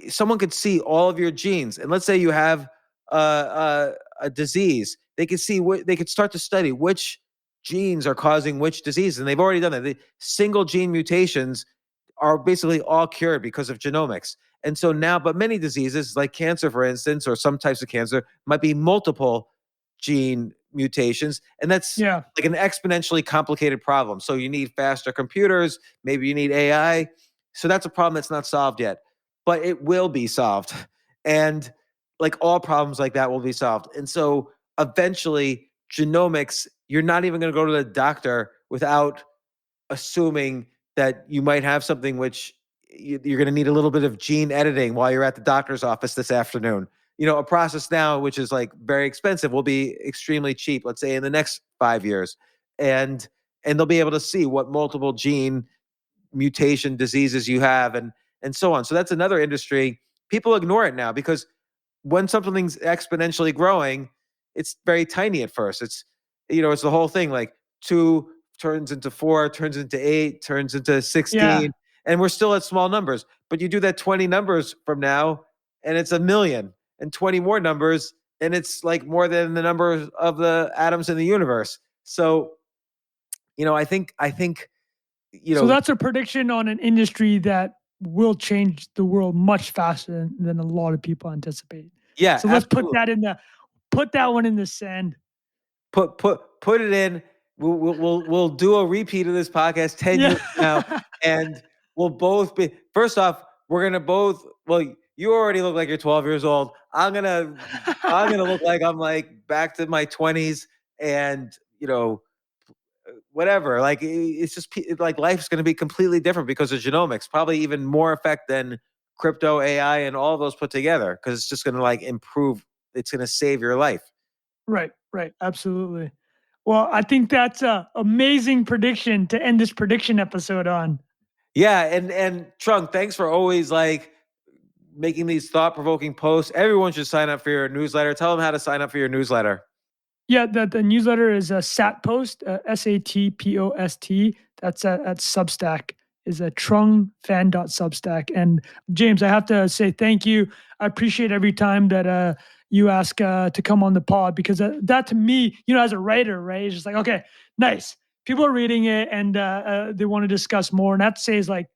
someone could see all of your genes, and let's say you have a disease. They could see they could start to study which genes are causing which disease, and they've already done that. The single gene mutations are basically all cured because of genomics. And so now, but many diseases like cancer, for instance, or some types of cancer might be multiple gene mutations. And that's
Yeah.
like an exponentially complicated problem. So you need faster computers, maybe you need AI. So that's a problem that's not solved yet, but it will be solved. And like all problems like that will be solved. And so eventually genomics, you're not even going to go to the doctor without assuming that you might have something which you're going to need a little bit of gene editing while you're at the doctor's office this afternoon. A process now which is like very expensive will be extremely cheap, let's say in the next 5 years. And they'll be able to see what multiple gene mutation diseases you have and so on. So that's another industry. People ignore it now because when something's exponentially growing, it's very tiny at first. It's the whole thing, like 2 turns into 4, turns into 8, turns into 16,
Yeah.
and we're still at small numbers. But you do that 20 numbers from now, and it's 1 million, and 20 more numbers, and it's like more than the number of the atoms in the universe. So, I think,
So that's a prediction on an industry that will change the world much faster than a lot of people anticipate.
yeah.
So let's
absolutely.
put that one in the sand.
Put it in. We'll do a repeat of this podcast 10
Yeah.
years from now, and we'll both be. First off, we're gonna both. Well, you already look like you're 12 years old. I'm gonna look like I'm like back to my 20s, and whatever. Like it's just like life's gonna be completely different because of genomics. Probably even more effect than crypto, AI, and all those put together, because it's just gonna like improve. It's gonna save your life.
Right. Absolutely. Well, I think that's a amazing prediction to end this prediction episode on.
Yeah, and Trung, thanks for always like making these thought-provoking posts. Everyone should sign up for your newsletter. Tell them how to sign up for your newsletter.
Yeah, the newsletter is a SatPost, SATPOST. That's at Substack. Is a trungfan.substack. And James, I have to say thank you. I appreciate every time that you ask to come on the pod, because that to me, as a writer, right, it's just like, okay, nice. People are reading it and they want to discuss more. And that says like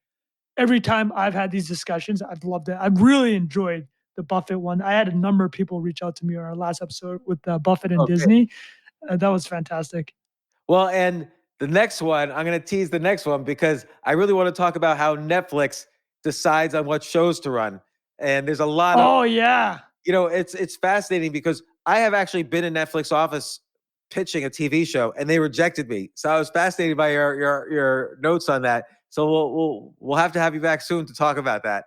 every time I've had these discussions, I've loved it. I've really enjoyed the Buffett one. I had a number of people reach out to me on our last episode with Buffett and
Okay.
Disney. That was fantastic.
Well, and the next one, I'm going to tease the next one because I really want to talk about how Netflix decides on what shows to run. And there's a lot of,
Oh yeah.
it's fascinating because I have actually been in Netflix office pitching a TV show and they rejected me. So I was fascinated by your notes on that. So we'll have to have you back soon to talk about that.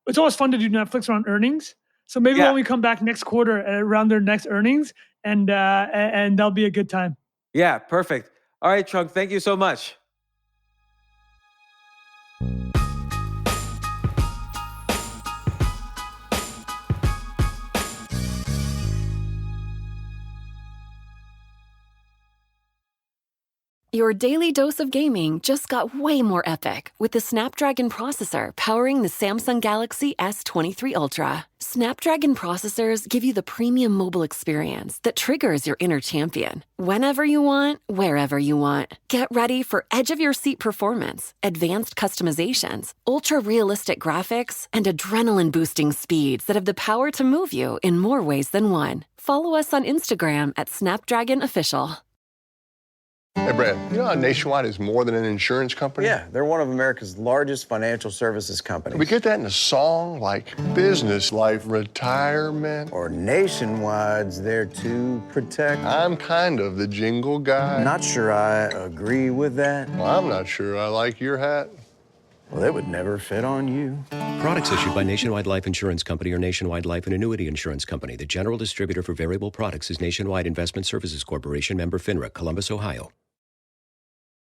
It's always fun to do Netflix around earnings. So maybe when we come back next quarter around their next earnings, and that'll be a good time.
Yeah, perfect. All right, Trung, thank you so much.
Your daily dose of gaming just got way more epic with the Snapdragon processor powering the Samsung Galaxy S23 Ultra. Snapdragon processors give you the premium mobile experience that triggers your inner champion. Whenever you want, wherever you want. Get ready for edge-of-your-seat performance, advanced customizations, ultra-realistic graphics, and adrenaline-boosting speeds that have the power to move you in more ways than one. Follow us on Instagram at Snapdragon Official.
Hey, Brad, you know how Nationwide is more than an insurance company?
Yeah, they're one of America's largest financial services companies.
We get that in a song like business, life, retirement.
Or Nationwide's there to protect.
I'm kind of the jingle guy.
Not sure I agree with that.
Well, I'm not sure I like your hat.
Well, it would never fit on you.
Products issued by Nationwide Life Insurance Company or Nationwide Life and Annuity Insurance Company. The general distributor for variable products is Nationwide Investment Services Corporation, member FINRA, Columbus, Ohio.